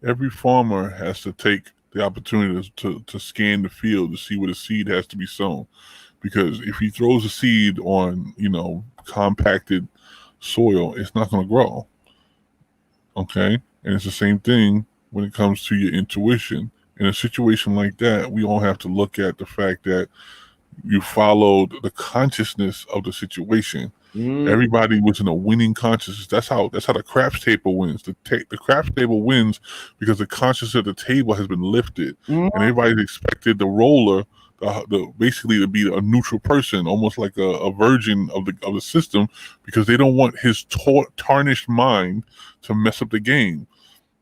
Speaker 2: Every farmer has to take the opportunity to scan the field to see where the seed has to be sown. Because if he throws a seed on, compacted soil, it's not going to grow. Okay? And it's the same thing when it comes to your intuition. In a situation like that, we all have to look at the fact that you followed the consciousness of the situation. Everybody was in a winning consciousness. That's how the craps table wins. The craps table wins because the consciousness of the table has been lifted, and everybody's expected the roller basically to be a neutral person, almost like a virgin of the system, because they don't want his tarnished mind to mess up the game.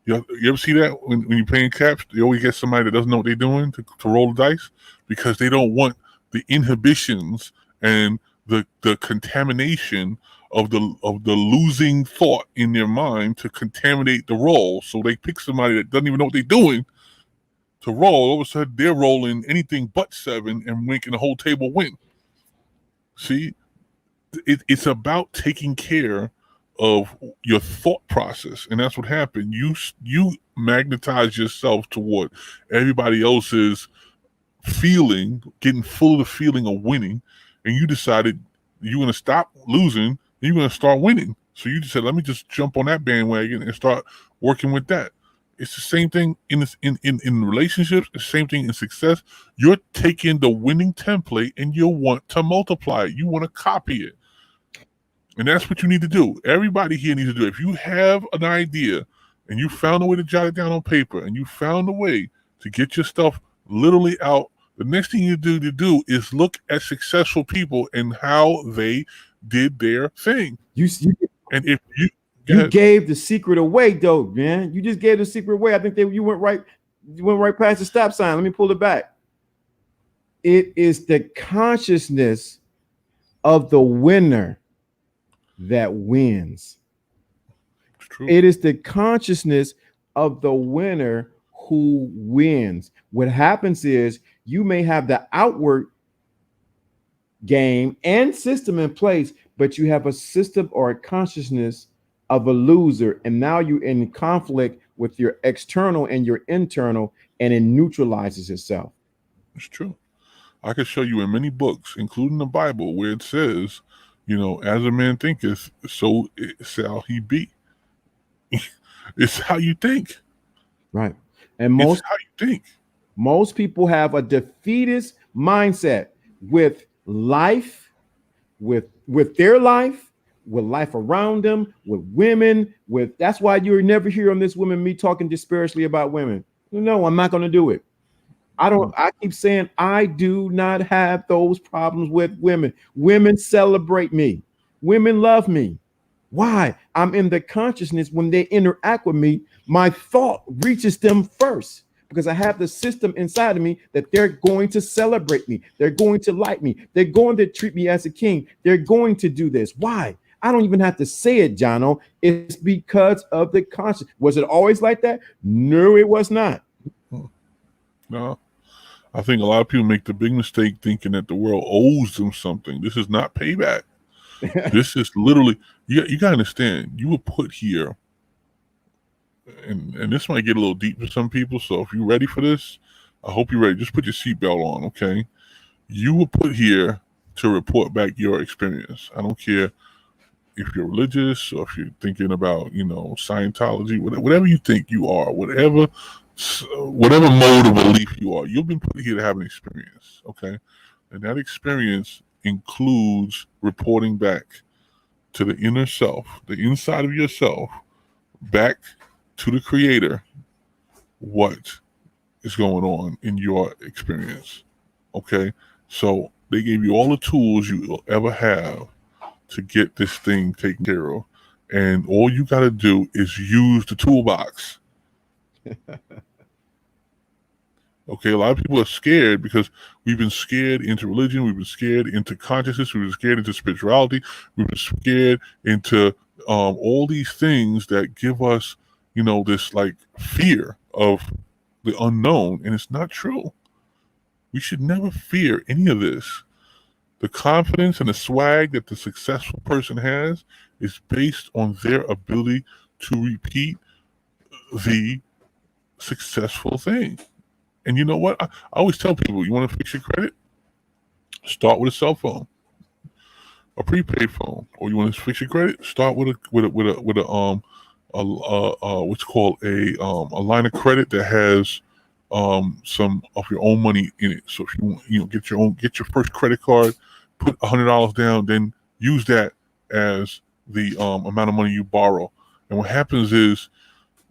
Speaker 2: You ever see that when you're playing craps? You always get somebody that doesn't know what they're doing to roll the dice because they don't want the inhibitions and the contamination of the losing thought in their mind to contaminate the roll. So they pick somebody that doesn't even know what they're doing to roll. All of a sudden they're rolling anything but 7 and making the whole table win. See, it's about taking care of your thought process, and that's what happened. You magnetize yourself toward everybody else's feeling, getting full of the feeling of winning, and you decided you're going to stop losing and you're going to start winning. So you just said, let me just jump on that bandwagon and start working with that. It's the same thing in relationships. It's the same thing in success. You're taking the winning template and you want to multiply it. You want to copy it. And that's what you need to do. Everybody here needs to do it. If you have an idea and you found a way to jot it down on paper and you found a way to get your stuff literally out, the next thing you do is look at successful people and how they did their thing. And if you
Speaker 1: gave the secret away, though, man. You just gave the secret away. I think you went right past the stop sign. Let me pull it back. It is the consciousness of the winner that wins.
Speaker 2: It's true.
Speaker 1: It is the consciousness of the winner who wins. What happens is you may have the outward game and system in place, but you have a system or a consciousness of a loser, and now you're in conflict with your external and your internal, and it neutralizes itself.
Speaker 2: It's true. I could show you in many books, including the Bible, where it says, as a man thinketh, so shall he be. It's how you think.
Speaker 1: Right. And most
Speaker 2: it's how you think.
Speaker 1: Most people have a defeatist mindset with life, with their life, with life around them, with women, that's why you're never hear on this women me talking disparagingly about women. No, I'm not going to do it. I keep saying I do not have those problems with women. Women celebrate me. Women love me. Why? I'm in the consciousness when they interact with me, my thought reaches them first because I have the system inside of me that they're going to celebrate me. They're going to like me. They're going to treat me as a king. They're going to do this. Why? I don't even have to say it, Jono. It's because of the conscience. Was it always like that? No, it was not.
Speaker 2: No. I think a lot of people make the big mistake thinking that the world owes them something. This is not payback. This is literally, you got to understand, you were put here, and this might get a little deep for some people, so if you're ready for this, I hope you're ready. Just put your seatbelt on, okay? You were put here to report back your experience. I don't care if you're religious or if you're thinking about, Scientology, whatever you think you are, whatever mode of belief you are, you've been put here to have an experience, okay? And that experience includes reporting back to the inner self, the inside of yourself, back to the creator, what is going on in your experience, okay? So they gave you all the tools you will ever have to get this thing taken care of. And all you got to do is use the toolbox. Okay, a lot of people are scared because we've been scared into religion, we've been scared into consciousness, we've been scared into spirituality, we've been scared into all these things that give us, this like fear of the unknown, and it's not true. We should never fear any of this. The confidence and the swag that the successful person has is based on their ability to repeat the successful thing. And you know what? I always tell people, you want to fix your credit? Start with a cell phone, a prepaid phone, or you want to fix your credit? Start with what's called a line of credit that has some of your own money in it. So if you get your first credit card, put $100 down, then use that as the amount of money you borrow. And what happens is,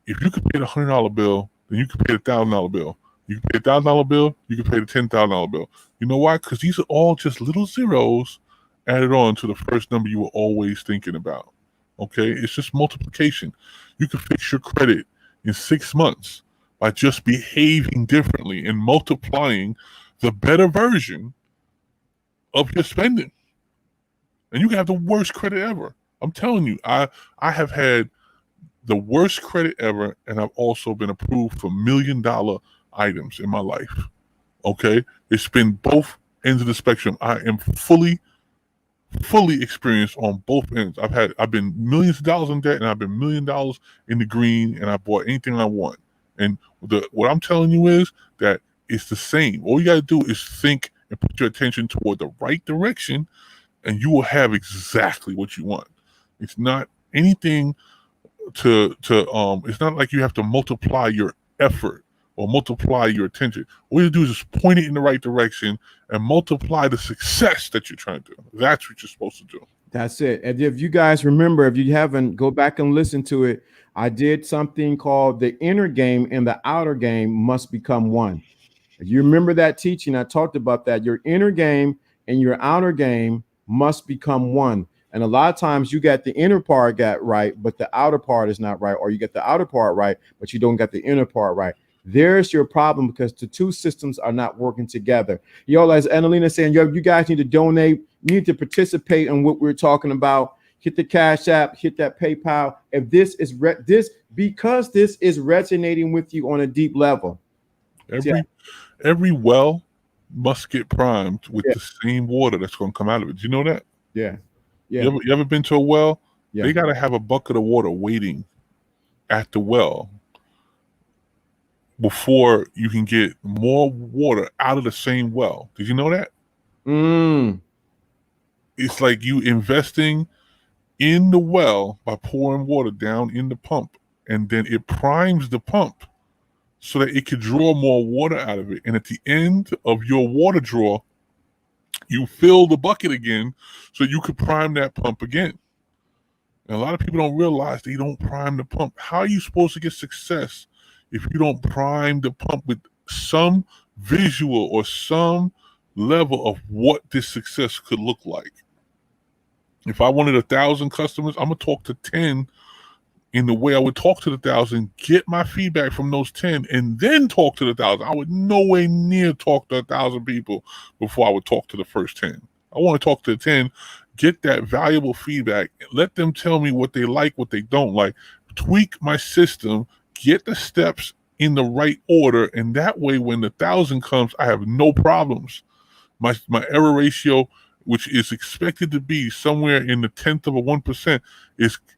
Speaker 2: if you can pay the $100 bill, then you can pay the $1,000 bill. You can pay the $1,000 bill, you can pay the $10,000 bill. You know why? Because these are all just little zeros added on to the first number you were always thinking about. Okay? It's just multiplication. You can fix your credit in 6 months by just behaving differently and multiplying the better version of your spending. And you can have the worst credit ever. I'm telling you, I have had the worst credit ever, and I've also been approved for $1 million items in my life. Okay? It's been both ends of the spectrum. I am fully experienced on both ends. I've been millions of dollars in debt, and I've been $1 million in the green, and I bought anything I want. And what I'm telling you is that it's the same. All you got to do is think and put your attention toward the right direction, and you will have exactly what you want. It's not anything it's not like you have to multiply your effort or multiply your attention. All you do is just point it in the right direction and multiply the success that you're trying to do. That's what you're supposed to do.
Speaker 1: That's it. And if you guys remember, if you haven't, go back and listen to it. I did something called the inner game and the outer game must become one. If you remember that teaching, I talked about that. Your inner game and your outer game must become one. And a lot of times you got the inner part got right, but the outer part is not right, or you get the outer part right, but you don't get the inner part right. There's your problem, because the two systems are not working together. Yo, as Annalena saying, yo, you guys need to donate. You need to participate in what we're talking about. Hit the Cash App, hit that PayPal. If this is because this is resonating with you on a deep level.
Speaker 2: Every well must get primed with the same water that's going to come out of it. Do you know that?
Speaker 1: Yeah.
Speaker 2: Yeah. You ever been to a well?
Speaker 1: Yeah.
Speaker 2: They got to have a bucket of water waiting at the well before you can get more water out of the same well. Did you know that? It's like you investing in the well by pouring water down in the pump, and then it primes the pump so that it could draw more water out of it. And at the end of your water draw, you fill the bucket again so you could prime that pump again. And a lot of people don't realize they don't prime the pump. How are you supposed to get success if you don't prime the pump with some visual or some level of what this success could look like? If I wanted 1,000 customers, I'm going to talk to 10 in the way I would talk to the 1,000, get my feedback from those 10, and then talk to the 1,000. I would nowhere near talk to 1,000 people before I would talk to the first 10. I want to talk to the 10, get that valuable feedback, let them tell me what they like, what they don't like, tweak my system, get the steps in the right order, and that way when the 1,000 comes, I have no problems. My error ratio, which is expected to be somewhere in the 1/10%,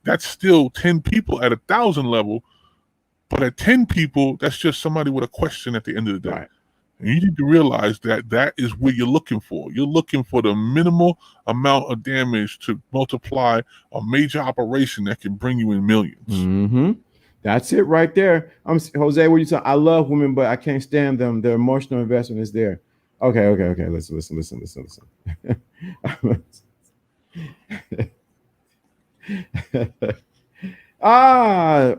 Speaker 2: that's still 10 people at 1,000 level, but at 10 people, that's just somebody with a question at the end of the day.
Speaker 1: Right.
Speaker 2: And you need to realize that that is what you're looking for. You're looking for the minimal amount of damage to multiply a major operation that can bring you in millions.
Speaker 1: Mm-hmm. That's it right there. Jose, what you saying? I love women, but I can't stand them. Their emotional investment is there. Okay. Listen.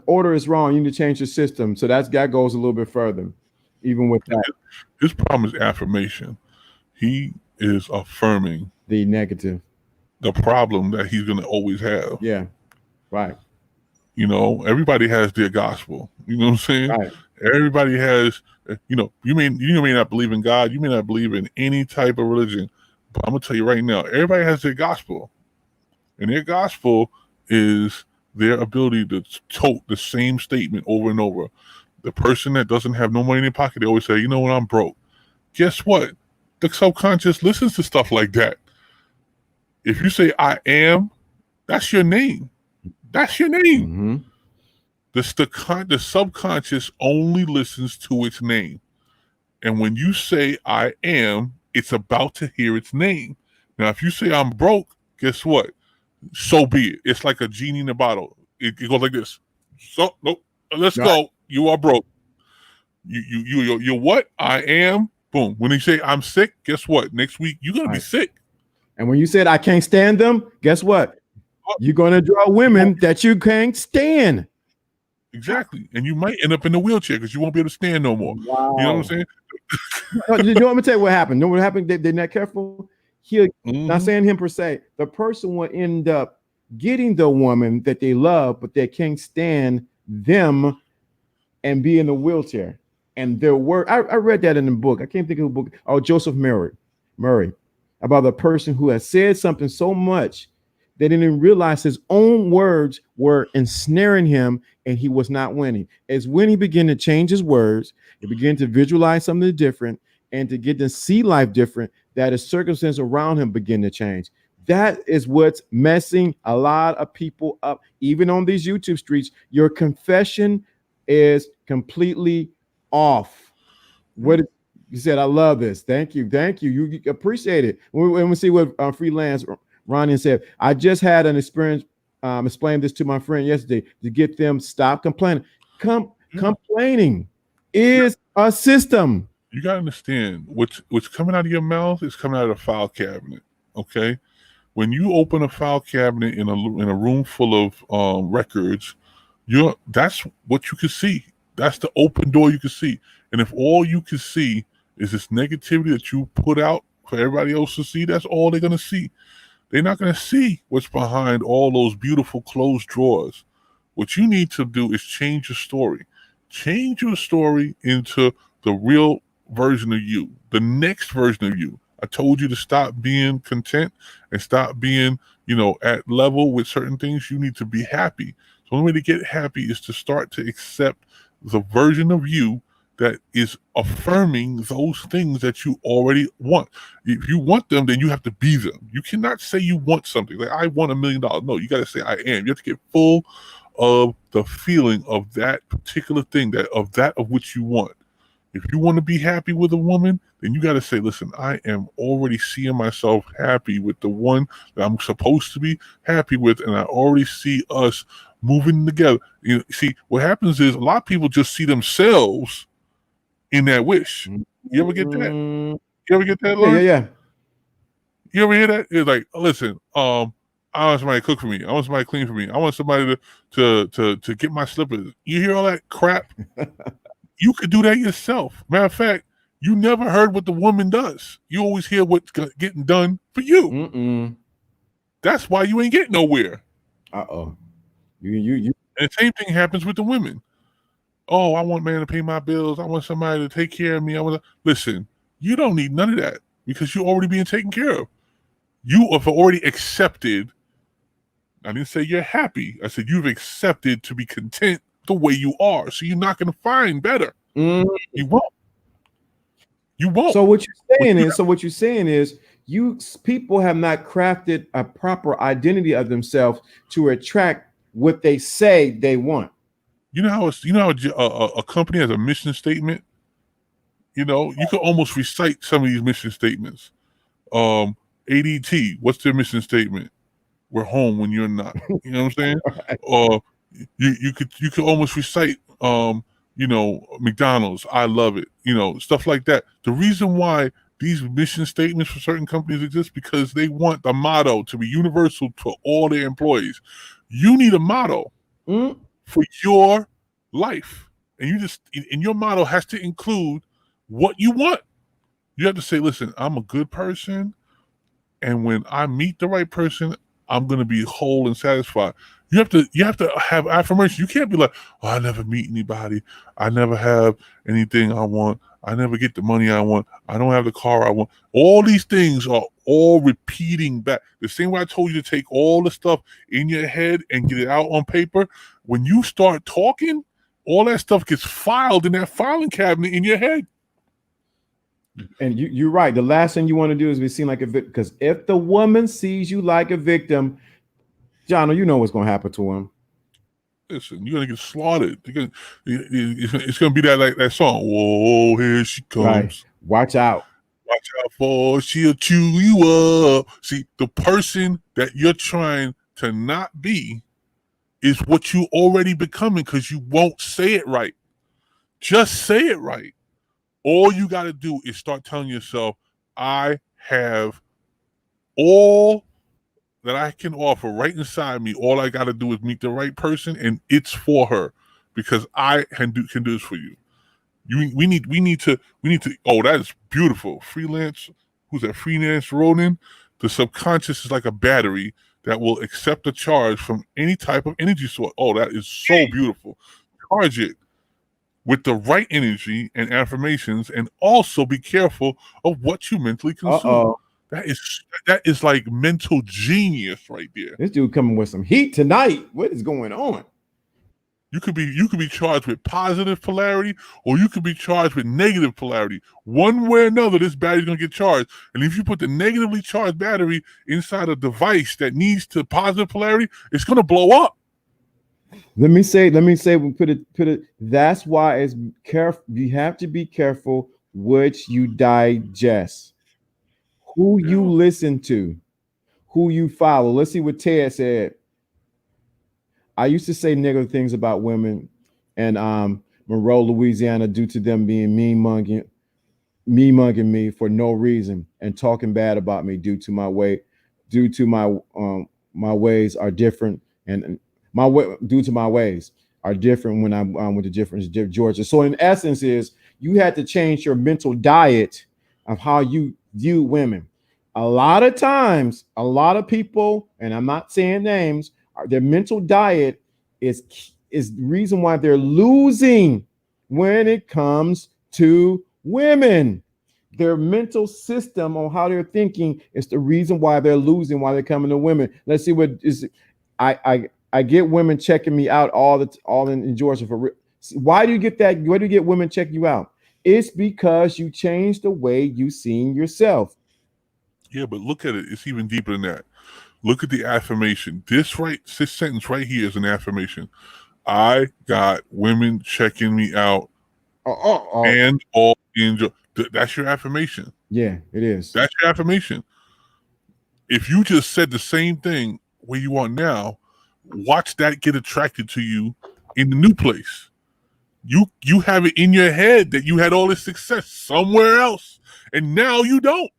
Speaker 1: Order is wrong. You need to change your system. So that goes a little bit further, even with that.
Speaker 2: His problem is affirmation. He is affirming
Speaker 1: the negative,
Speaker 2: the problem that he's going to always have.
Speaker 1: Yeah, right.
Speaker 2: You know, everybody has their gospel. You know what I'm saying?
Speaker 1: Right.
Speaker 2: Everybody has. You know, you may not believe in God. You may not believe in any type of religion. But I'm gonna tell you right now, everybody has their gospel, and their gospel is their ability to tote the same statement over and over. The person that doesn't have no money in their pocket, they always say, "You know what? I'm broke." Guess what? The subconscious listens to stuff like that. If you say "I am," that's your name. That's your name.
Speaker 1: Mm-hmm.
Speaker 2: The subconscious only listens to its name. And when you say "I am," it's about to hear its name. Now, if you say "I'm broke," guess what? So be it. It's like a genie in a bottle. It goes like this. So, nope. Let's go. You are broke. You're what? I am. Boom. When you say "I'm sick," guess what? Next week, you're going to be sick.
Speaker 1: And when you said "I can't stand them," guess what? You're going to draw women that you can't stand.
Speaker 2: Exactly. And you might end up in a wheelchair because you won't be able to stand no more.
Speaker 1: Wow.
Speaker 2: You know what I'm saying?
Speaker 1: You know, let me tell you what happened. You know what happened? They're not careful. Not saying him per se. The person will end up getting the woman that they love, but they can't stand them and be in a wheelchair. And their work, I read that in the book. I can't think of the book. Oh, Joseph Murray, about the person who has said something so much they didn't even realize his own words were ensnaring him and he was not winning. As when he began to change his words, he began to visualize something different and to get to see life different, that his circumstance around him began to change. That is what's messing a lot of people up. Even on these YouTube streets, your confession is completely off. What you said, I love this. Thank you. You appreciate it. When we see what freelance Ronnie said, I just had an experience. Explained this to my friend yesterday to get them stop complaining. Complaining is a system.
Speaker 2: You gotta understand what's coming out of your mouth is coming out of a file cabinet. Okay, when you open a file cabinet in a room full of records, that's what you can see. That's the open door you can see. And if all you can see is this negativity that you put out for everybody else to see, that's all they're gonna see. They're not going to see what's behind all those beautiful closed drawers. What you need to do is change your story. Change your story into the real version of you, the next version of you. I told you to stop being content and stop being, at level with certain things. You need to be happy. So the only way to get happy is to start to accept the version of you that is affirming those things that you already want. If you want them, then you have to be them. You cannot say you want something. Like, I want $1 million. No, you got to say I am. You have to get full of the feeling of that particular thing, of which you want. If you want to be happy with a woman, then you got to say, listen, I am already seeing myself happy with the one that I'm supposed to be happy with, and I already see us moving together. See, what happens is a lot of people just see themselves in that wish. You ever get that? You ever get that, Lord?
Speaker 1: Yeah.
Speaker 2: You ever hear that? It's like, listen, I want somebody to cook for me. I want somebody to clean for me. I want somebody to get my slippers. You hear all that crap? You could do that yourself. Matter of fact, you never heard what the woman does. You always hear what's getting done for you. That's why you ain't getting nowhere.
Speaker 1: Uh-oh. You
Speaker 2: And the same thing happens with the women. Oh, I want man to pay my bills. I want somebody to take care of me. Listen, you don't need none of that because you're already being taken care of. You have already accepted. I didn't say you're happy. I said you've accepted to be content the way you are. So you're not going to find better.
Speaker 1: Mm.
Speaker 2: You won't. You won't.
Speaker 1: So what you're saying is people have not crafted a proper identity of themselves to attract what they say they want.
Speaker 2: You know how a company has a mission statement. You can almost recite some of these mission statements. ADT, what's their mission statement? We're home when you're not. You know what I'm saying?
Speaker 1: Right.
Speaker 2: You could almost recite McDonald's, I love it. Stuff like that. The reason why these mission statements for certain companies exist because they want the motto to be universal to all their employees. You need a motto for your life, and your motto has to include what you want. You have to say, listen, I'm a good person, and when I meet the right person, I'm going to be whole and satisfied. You have to have affirmation. You can't be like, oh, I never meet anybody. I never have anything I want. I never get the money I want. I don't have the car I want. All these things are all repeating back. The same way I told you to take all the stuff in your head and get it out on paper. When you start talking, all that stuff gets filed in that filing cabinet in your head.
Speaker 1: And you're right. The last thing you want to do is be seen like a victim. Because if the woman sees you like a victim, John, you know what's going to happen to him.
Speaker 2: Listen, you're going to get slaughtered. It's going to be that song. Whoa, here she comes.
Speaker 1: Right. Watch out.
Speaker 2: Watch out for she'll chew you up. See, the person that you're trying to not be is what you already becoming because you won't say it right. Just say it right. All you got to do is start telling yourself, I have all that I can offer right inside me. All I got to do is meet the right person, and it's for her because I can do this for you. We need to. Oh, that is beautiful. Freelance. Who's that? Freelance Ronin. The subconscious is like a battery that will accept a charge from any type of energy source. Oh, that is so beautiful. Charge it with the right energy and affirmations, and also be careful of what you mentally consume. That is like mental genius right there.
Speaker 1: This dude coming with some heat tonight. What is going on?
Speaker 2: You could be charged with positive polarity, or you could be charged with negative polarity. One way or another, this battery's gonna get charged. And if you put the negatively charged battery inside a device that needs to positive polarity, it's gonna blow up.
Speaker 1: Let me say, we put it. That's why it's careful. You have to be careful which you digest, who you listen to, who you follow. Let's see what Ted said. I used to say negative things about women and Monroe, Louisiana, due to them being mean mugging me for no reason and talking bad about me due to my my ways are different and due to my ways are different when I went to different Georgia. So in essence is you had to change your mental diet of how you view women. A lot of times, a lot of people, and I'm not saying names, their mental diet is the reason why they're losing when it comes to women. Their mental system on how they're thinking is the reason why they're losing, why they're coming to women. Let's see what is. I get women checking me out all in Georgia for. Why do you get that? Why do you get women checking you out? It's because you changed the way you seen yourself.
Speaker 2: Yeah, but look at it. It's even deeper than that. Look at the affirmation. This sentence right here is an affirmation. I got women checking me out and all enjoy. That's your affirmation.
Speaker 1: Yeah, it is.
Speaker 2: That's your affirmation. If you just said the same thing where you are now, watch that get attracted to you in the new place. You have it in your head that you had all this success somewhere else, and now you don't.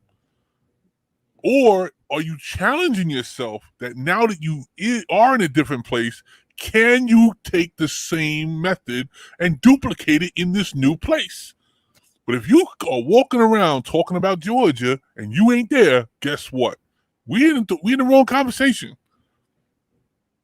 Speaker 2: Or are you challenging yourself that now that you are in a different place, can you take the same method and duplicate it in this new place? But if you are walking around talking about Georgia and you ain't there, guess what? We in the wrong conversation.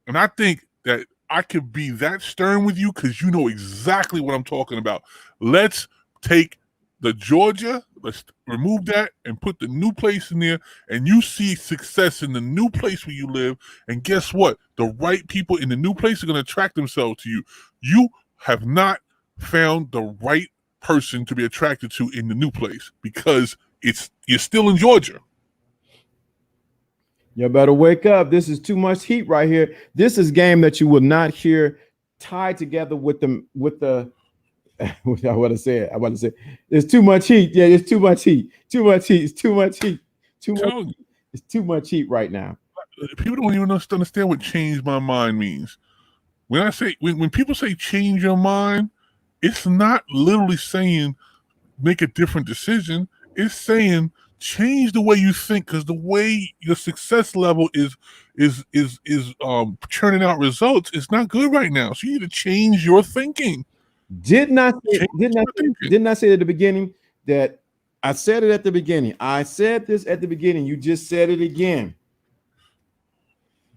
Speaker 2: And I think that I could be that stern with you because you know exactly what I'm talking about. Let's take the Georgia, let's remove that and put the new place in there, and you see success in the new place where you live. And guess what? The right people in the new place are going to attract themselves to you. You have not found the right person to be attracted to in the new place because you're still in Georgia.
Speaker 1: You better wake up. This is too much heat right here. This is game that you will not hear tied together with the what I want to say. I want to say there's too much heat. Yeah, it's too much heat. Too much heat. It's too much heat. Too much.
Speaker 2: Tell you,
Speaker 1: It's too much heat right now.
Speaker 2: people don't even understand what change my mind means. When people say change your mind, it's not literally saying make a different decision. It's saying change the way you think, because the way your success level is churning out results is not good right now. So you need to change your thinking.
Speaker 1: Didn't I say at the beginning that I said it at the beginning? I said this at the beginning. You just said it again.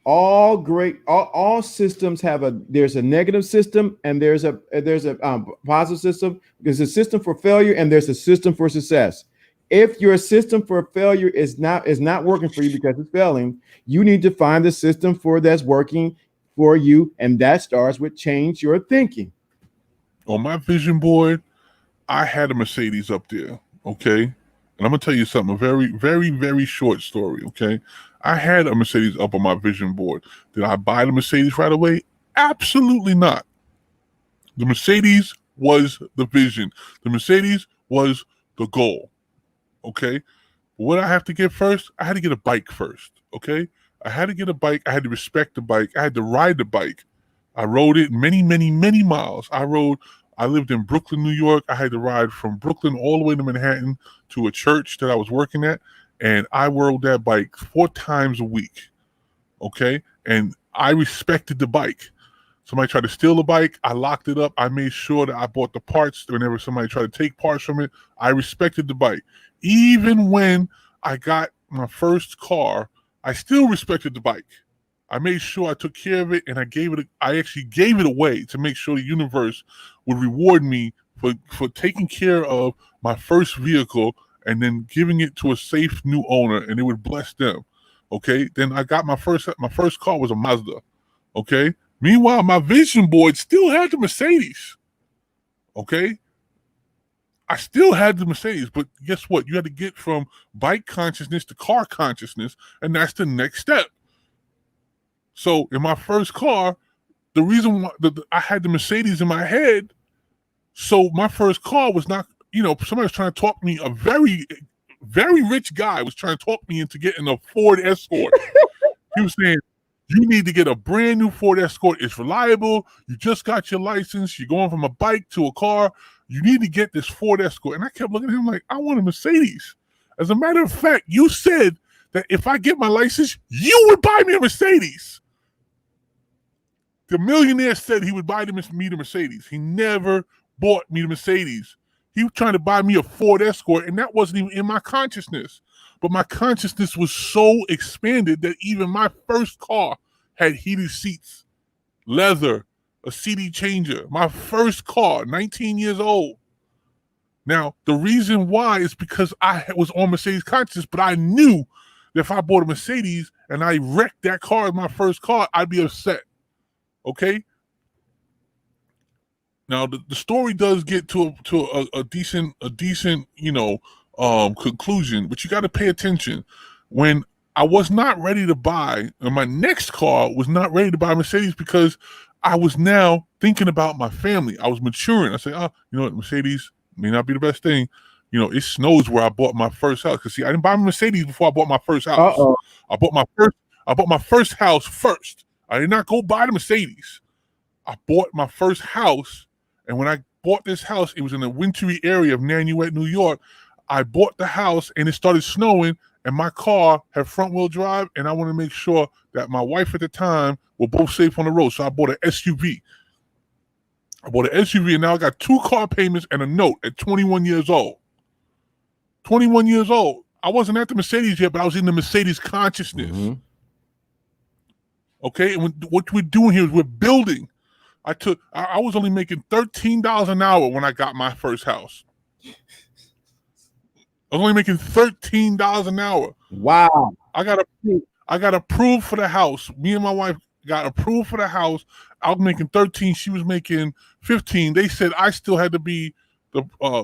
Speaker 1: All systems there's a negative system and there's a positive system. There's a system for failure and there's a system for success. If your system for failure is not working for you because it's failing, you need to find the system that's working for you, and that starts with change your thinking.
Speaker 2: On my vision board, I had a Mercedes up there, okay? And I'm gonna tell you something, a very, very, very short story, okay? I had a Mercedes up on my vision board. Did I buy the Mercedes right away? Absolutely not. The Mercedes was the vision. The Mercedes was the goal, okay? What I have to get first? I had to get a bike first, okay? I had to get a bike. I had to respect the bike. I had to ride the bike. I rode it many, many, many miles. I lived in Brooklyn, New York. I had to ride from Brooklyn all the way to Manhattan to a church that I was working at. And I rode that bike 4 times a week. Okay. And I respected the bike. Somebody tried to steal the bike. I locked it up. I made sure that I bought the parts whenever somebody tried to take parts from it. I respected the bike. Even when I got my first car, I still respected the bike. I made sure I took care of it, and I actually gave it away to make sure the universe would reward me for taking care of my first vehicle and then giving it to a safe new owner, and it would bless them. Okay. Then I got my first car was a Mazda. Okay. Meanwhile, my vision board still had the Mercedes. Okay. I still had the Mercedes, but guess what? You had to get from bike consciousness to car consciousness, and that's the next step. So in my first car, the reason why I had the Mercedes in my head, so my first car was not, somebody was trying to talk me, a very, very rich guy was trying to talk me into getting a Ford Escort. He was saying, you need to get a brand new Ford Escort. It's reliable. You just got your license. You're going from a bike to a car. You need to get this Ford Escort. And I kept looking at him like, I want a Mercedes. As a matter of fact, you said that if I get my license, you would buy me a Mercedes. The millionaire said he would buy me the Mercedes. He never bought me the Mercedes. He was trying to buy me a Ford Escort, and that wasn't even in my consciousness. But my consciousness was so expanded that even my first car had heated seats, leather, a CD changer. My first car, 19 years old. Now, the reason why is because I was on Mercedes consciousness, but I knew that if I bought a Mercedes and I wrecked that car as my first car, I'd be upset. Okay. Now the story does get to a decent conclusion, but you got to pay attention. When I was not ready to buy, and my next car was not ready to buy a Mercedes because I was now thinking about my family. I was maturing. I said, Mercedes may not be the best thing. It snows where I bought my first house. Because see, I didn't buy a Mercedes before I bought my first house.
Speaker 1: Uh-oh.
Speaker 2: I bought my first house first. I did not go buy the Mercedes. I bought my first house, and when I bought this house, it was in a wintry area of Nanuet, New York. I bought the house, and it started snowing, and my car had front-wheel drive, and I wanted to make sure that my wife at the time were both safe on the road, so I bought an SUV. And now I got 2 car payments and a note at 21 years old. 21 years old. I wasn't at the Mercedes yet, but I was in the Mercedes consciousness.
Speaker 1: Mm-hmm.
Speaker 2: Okay, and what we're doing here is we're building. I was only making $13 an hour when I got my first house. I was only making $13 an hour.
Speaker 1: Wow.
Speaker 2: I got approved for the house. Me and my wife got approved for the house. I was making 13. She was making 15. They said I still had to be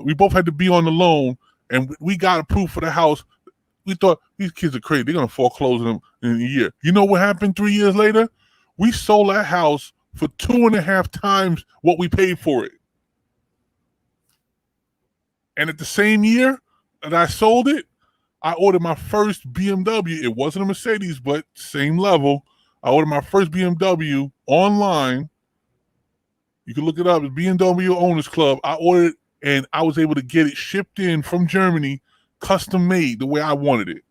Speaker 2: we both had to be on the loan, and we got approved for the house. We thought these kids are crazy. They're gonna foreclose them in a year. You know what happened 3 years later? We sold that house for 2.5 times what we paid for it. And at the same year that I sold it, I ordered my first BMW. It wasn't a Mercedes, but same level. I ordered my first BMW online. You can look it up. It's BMW Owners Club. I ordered, and I was able to get it shipped in from Germany, custom made the way I wanted it.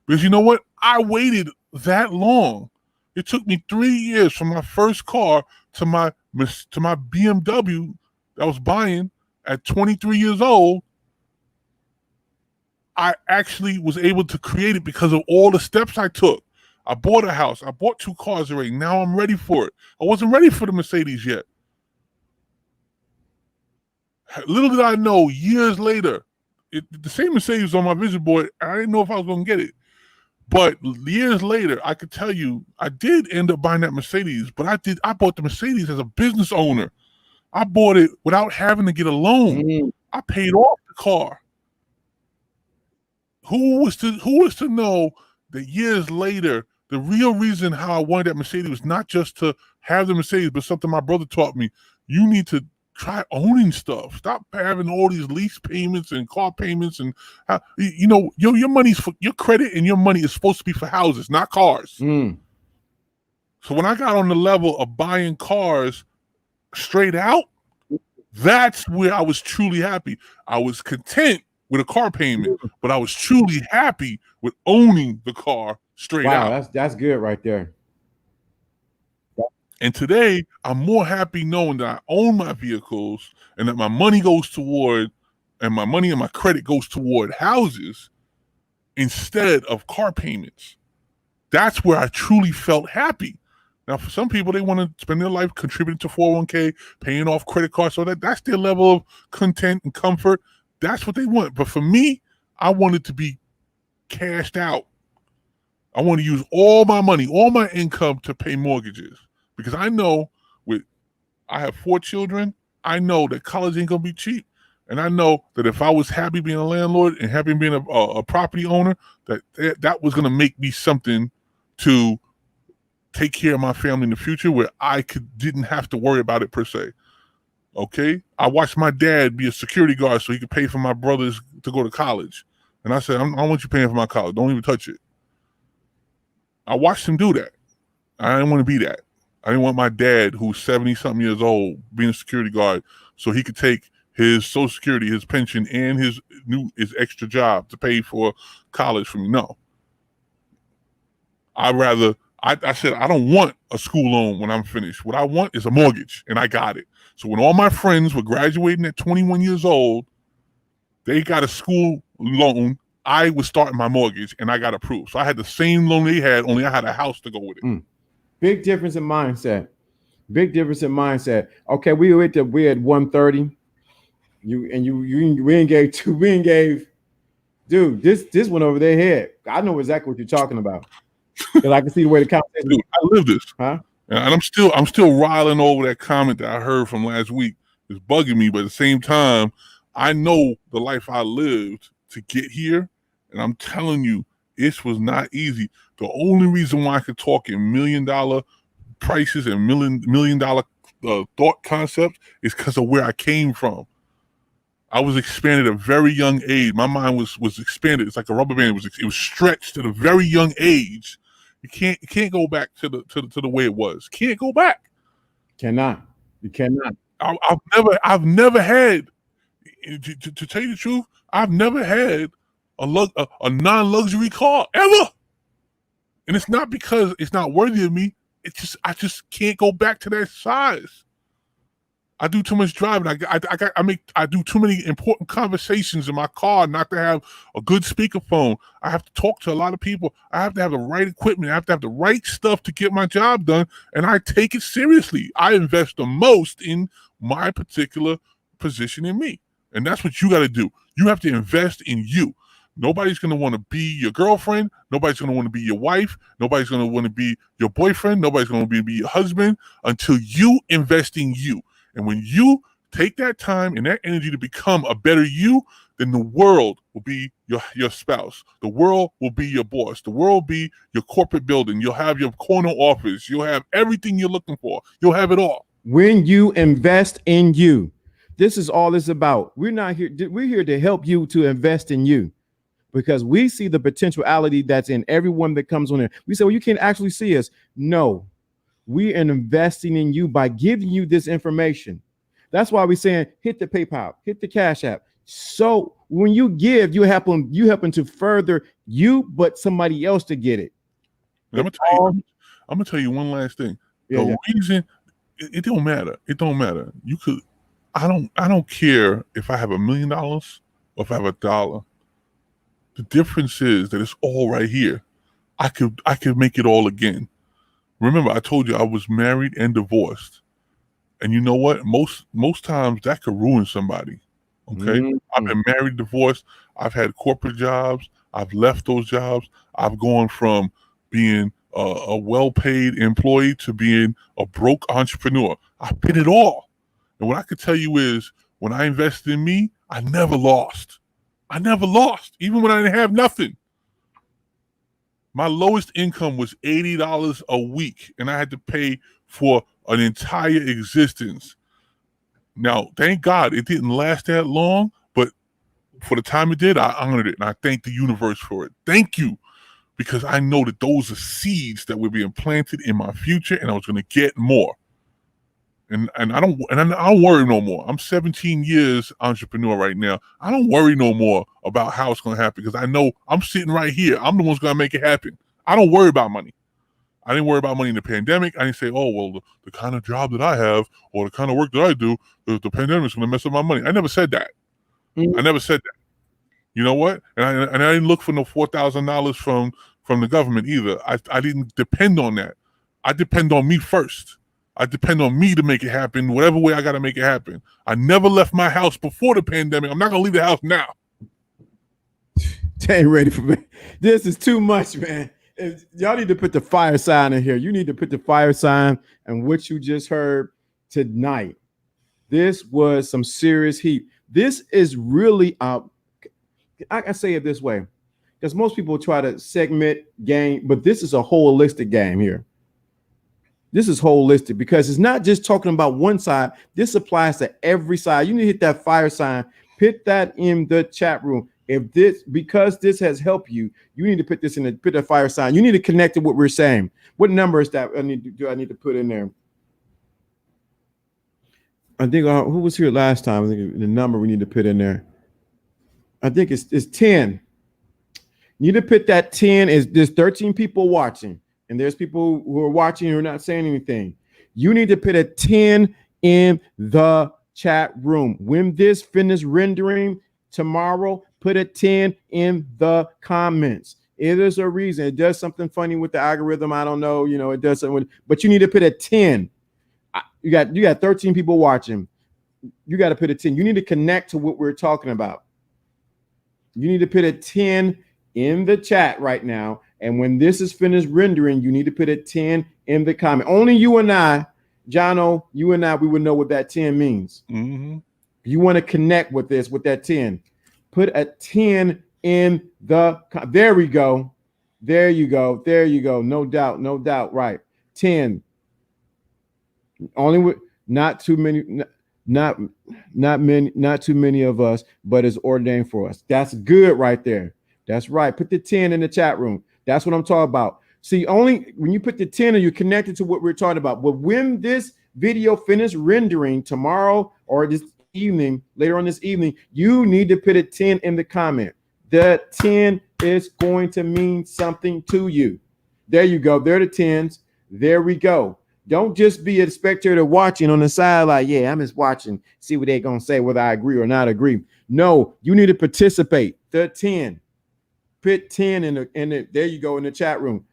Speaker 2: Because you know what? I waited that long. It took me 3 years from my first car to my BMW that I was buying at 23 years old. I actually was able to create it because of all the steps I took. I bought a house. I bought 2 cars already. Now I'm ready for it. I wasn't ready for the Mercedes yet. Little did I know, years later, the same Mercedes was on my vision board. I didn't know if I was going to get it. But years later, I could tell you, I did end up buying that Mercedes, but I bought the Mercedes as a business owner. I bought it without having to get a loan. I paid off the car. Who was to know that years later, the real reason how I wanted that Mercedes was not just to have the Mercedes, but something my brother taught me. You need to try owning stuff. Stop having all these lease payments and car payments, and your money's for your credit, and your money is supposed to be for houses, not cars. So when I got on the level of buying cars straight out, that's where I was truly happy. I was content with a car payment, but I was truly happy with owning the car straight out.
Speaker 1: Wow, that's good right there.
Speaker 2: And today, I'm more happy knowing that I own my vehicles and that my money goes toward, and my money and my credit goes toward houses instead of car payments. That's where I truly felt happy. Now, for some people, they want to spend their life contributing to 401k, paying off credit cards, so that's their level of content and comfort. That's what they want. But for me, I wanted to be cashed out. I want to use all my money, all my income to pay mortgages. Because I know I have 4 children, I know that college ain't going to be cheap. And I know that if I was happy being a landlord and happy being a property owner, that was going to make me something to take care of my family in the future where I didn't have to worry about it per se. Okay? I watched my dad be a security guard so he could pay for my brothers to go to college. And I said, I don't want you paying for my college. Don't even touch it. I watched him do that. I didn't want to be that. I didn't want my dad, who's 70-something years old, being a security guard so he could take his Social Security, his pension, and his extra job to pay for college for me. No. I said, I don't want a school loan when I'm finished. What I want is a mortgage, and I got it. So when all my friends were graduating at 21 years old, they got a school loan. I was starting my mortgage, and I got approved. So I had the same loan they had, only I had a house to go with it.
Speaker 1: Big difference in mindset. Big difference in mindset. Okay, we at 130. We ain't gave dude, this went over their head. I know exactly what you're talking about. Because I can see the way the conversation.
Speaker 2: Dude, I live this.
Speaker 1: Huh?
Speaker 2: And I'm still riling over that comment that I heard from last week. It's bugging me, but at the same time, I know the life I lived to get here, and I'm telling you, it was not easy. The only reason why I could talk in $1 million prices and million dollar thought concepts is because of where I came from. I was expanded at a very young age. My mind was expanded. It's like a rubber band. It was stretched at a very young age. You can't go back to the way it was. Can't go back.
Speaker 1: Cannot. You cannot.
Speaker 2: I've never had, to tell you the truth, I've never had a non-luxury car ever. And it's not because it's not worthy of me. It's just I just can't go back to that size. I do too much driving. I do too many important conversations in my car not to have a good speakerphone. I have to talk to a lot of people. I have to have the right equipment. I have to have the right stuff to get my job done, and I take it seriously. I invest the most in my particular position in me, and that's what you got to do. You have to invest in you. Nobody's going to want to be your girlfriend. Nobody's going to want to be your wife. Nobody's going to want to be your boyfriend. Nobody's going to be your husband until you invest in you. And when you take that time and that energy to become a better you, then the world will be your spouse. The world will be your boss. The world will be your corporate building. You'll have your corner office. You'll have everything you're looking for. You'll have it all.
Speaker 1: When you invest in you, this is all it's about. We're here to help you to invest in you, because we see the potentiality that's in everyone that comes on there. We say, well, you can't actually see us. No, we are investing in you by giving you this information. That's why we're saying hit the PayPal, hit the Cash App. So when you give, you happen to further you, but somebody else to get it.
Speaker 2: I'm gonna tell you one last thing.
Speaker 1: The
Speaker 2: reason it don't matter. It don't matter. You could. I don't care if I have $1 million or if I have $1. The difference is that it's all right here. I could make it all again. Remember, I told you I was married and divorced. And you know what? Most times that could ruin somebody. Okay? Mm-hmm. I've been married, divorced. I've had corporate jobs. I've left those jobs. I've gone from being a well-paid employee to being a broke entrepreneur. I did it all. And what I could tell you is when I invested in me, I never lost. I never lost, even when I didn't have nothing. My lowest income was $80 a week, and I had to pay for an entire existence. Now, thank God it didn't last that long, but for the time it did, I honored it, and I thank the universe for it. Thank you, because I know that those are seeds that were being planted in my future, and I was going to get more. And I don't worry no more. I'm 17 years entrepreneur right now. I don't worry no more about how it's going to happen, because I know I'm sitting right here. I'm the one's going to make it happen. I don't worry about money. I didn't worry about money in the pandemic. I didn't say, oh, well, the kind of job that I have or the kind of work that I do, the pandemic's going to mess up my money. I never said that. Mm-hmm. I never said that. You know what? And I didn't look for no $4,000 from the government either. I didn't depend on that. I depend on me first. I depend on me to make it happen, whatever way I got to make it happen. I never left my house before the pandemic. I'm not going to leave the house now.
Speaker 1: They ain't ready for me. This is too much, man. Y'all need to put the fire sign in here. You need to put the fire sign and what you just heard tonight. This was some serious heat. This is really, I can say it this way, because most people try to segment game, but this is a holistic game here. This is holistic, because it's not just talking about one side. This applies to every side. You need to hit that fire sign. Put that in the chat room. Because this has helped you, you need to put this in put a fire sign. You need to connect to what we're saying. What number is that I need to put in there? I think who was here last time? I think the number we need to put in there. I think it's 10. You need to put that 10. There's 13 people watching. And there's people who are watching who are not saying anything. You need to put a 10 in the chat room. When this finishes rendering tomorrow, put a 10 in the comments. It is a reason. It does something funny with the algorithm. I don't know. It does something. But you need to put a 10. You got 13 people watching. You got to put a 10. You need to connect to what we're talking about. You need to put a 10 in the chat right now. And when this is finished rendering, you need to put a 10 in the comment. Only you and I, Jono, you and I, we would know what that 10 means. Mm-hmm. You want to connect with this, with that 10. Put a 10 in the, there we go. There you go. There you go. No doubt. No doubt. Right. 10. Only with not too many, not too many of us, but it's ordained for us. That's good right there. That's right. Put the 10 in the chat room. That's what I'm talking about. See, only when you put the 10 and you're connected to what we're talking about. But when this video finishes rendering tomorrow or this evening, later on this evening, you need to put a 10 in the comment. The 10 is going to mean something to you. There you go. There are the 10s. There we go. Don't just be a spectator watching on the side, like, yeah, I'm just watching, see what they're gonna say, whether I agree or not agree. No, you need to participate. The 10. Put 10 in the there you go in the chat room.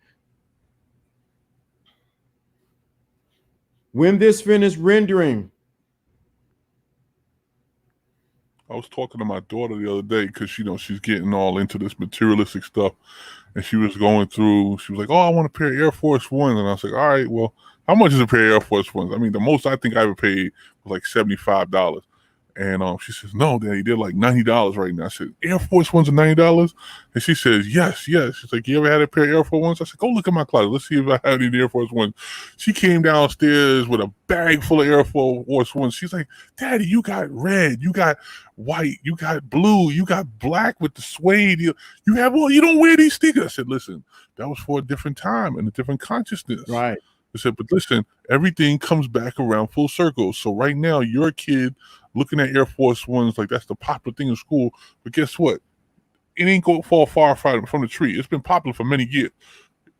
Speaker 1: When this finished rendering.
Speaker 2: I was talking to my daughter the other day because she's getting all into this materialistic stuff, and she was going through. She was like, "Oh, I want a pair of Air Force Ones," and I was like, "All right, well, how much is a pair of Air Force Ones?" I mean, the most I think I ever paid was like $75. And she says, "No, Daddy, they're like $90 right now." I said, "Air Force Ones are $90?" And she says, "Yes, yes." She's like, "You ever had a pair of Air Force Ones?" I said, "Go look at my closet. Let's see if I have any Air Force Ones." She came downstairs with a bag full of Air Force Ones. She's like, "Daddy, you got red, you got white, you got blue, you got black with the suede. You have all. You don't wear these sneakers." I said, "Listen, that was for a different time and a different consciousness."
Speaker 1: Right.
Speaker 2: I said, "But listen, everything comes back around full circle. So right now, you're a kid looking at Air Force Ones like that's the popular thing in school. But guess what? It ain't go fall far from the tree. It's been popular for many years.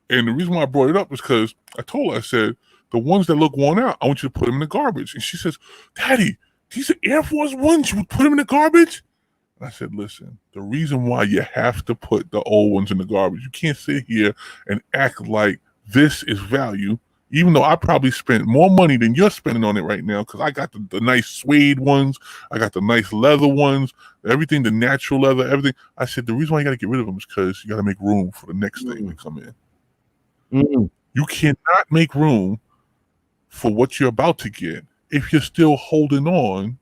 Speaker 2: And the reason why I brought it up is because I told her, I said, the ones that look worn out, I want you to put them in the garbage." And she says, "Daddy, these are Air Force Ones. You would put them in the garbage?" And I said, "Listen, the reason why you have to put the old ones in the garbage, you can't sit here and act like this is value, even though I probably spent more money than you're spending on it right now, because I got the nice suede ones, I got the nice leather ones, everything, the natural leather, everything." I said, "The reason why you got to get rid of them is because you got to make room for the next thing to come in. You cannot make room for what you're about to get if you're still holding on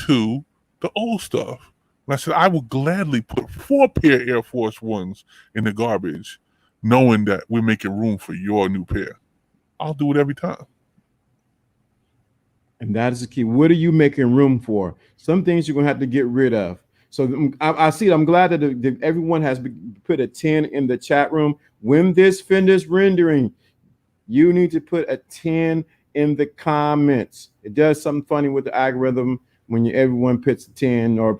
Speaker 2: to the old stuff." And I said, "I would gladly put 4 pair of Air Force Ones in the garbage, knowing that we're making room for your new pair. I'll do it every time."
Speaker 1: And that is the key. What are you making room for? Some things you're going to have to get rid of. So I see. I'm glad that everyone has put a 10 in the chat room. When this finishes rendering, you need to put a 10 in the comments. It does something funny with the algorithm when everyone puts a 10 or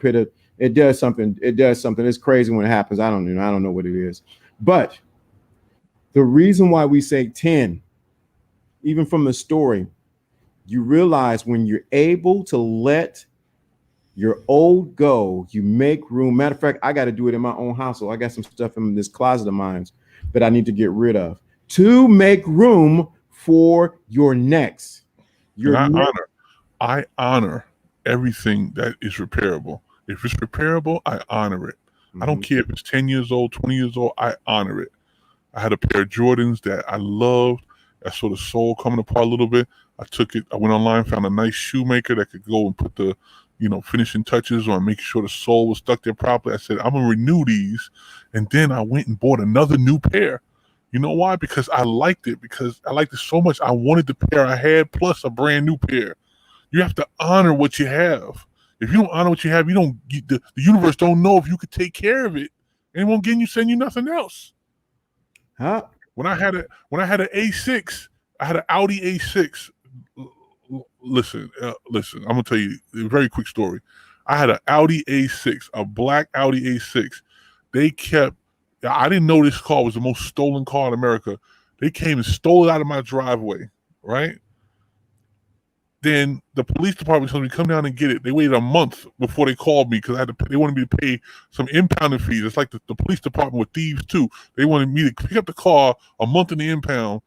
Speaker 1: it does something. It does something. It's crazy when it happens. I don't know what it is. But the reason why we say 10, even from the story, you realize when you're able to let your old go, you make room. Matter of fact, I got to do it in my own household. I got some stuff in this closet of mine that I need to get rid of to make room for your next.
Speaker 2: I honor everything that is repairable. If it's repairable, I honor it. I don't care if it's 10 years old, 20 years old, I honor it. I had a pair of Jordans that I loved. I saw the sole coming apart a little bit. I took it, I went online, found a nice shoemaker that could go and put the, finishing touches on, making sure the sole was stuck there properly. I said, "I'm gonna renew these." And then I went and bought another new pair. You know why? Because I liked it. Because I liked it so much. I wanted the pair I had plus a brand new pair. You have to honor what you have. If you don't honor what you have, you don't. The universe don't know if you could take care of it, and it won't send you nothing else.
Speaker 1: Huh?
Speaker 2: When I had an A6, I had an Audi A6. Listen. I'm gonna tell you a very quick story. I had an Audi A6, a black Audi A6. I didn't know this car was the most stolen car in America. They came and stole it out of my driveway, right? Then the police department told me to come down and get it. They waited a month before they called me because they wanted me to pay some impounding fees. It's like the police department with thieves too. They wanted me to pick up the car a month in the impound.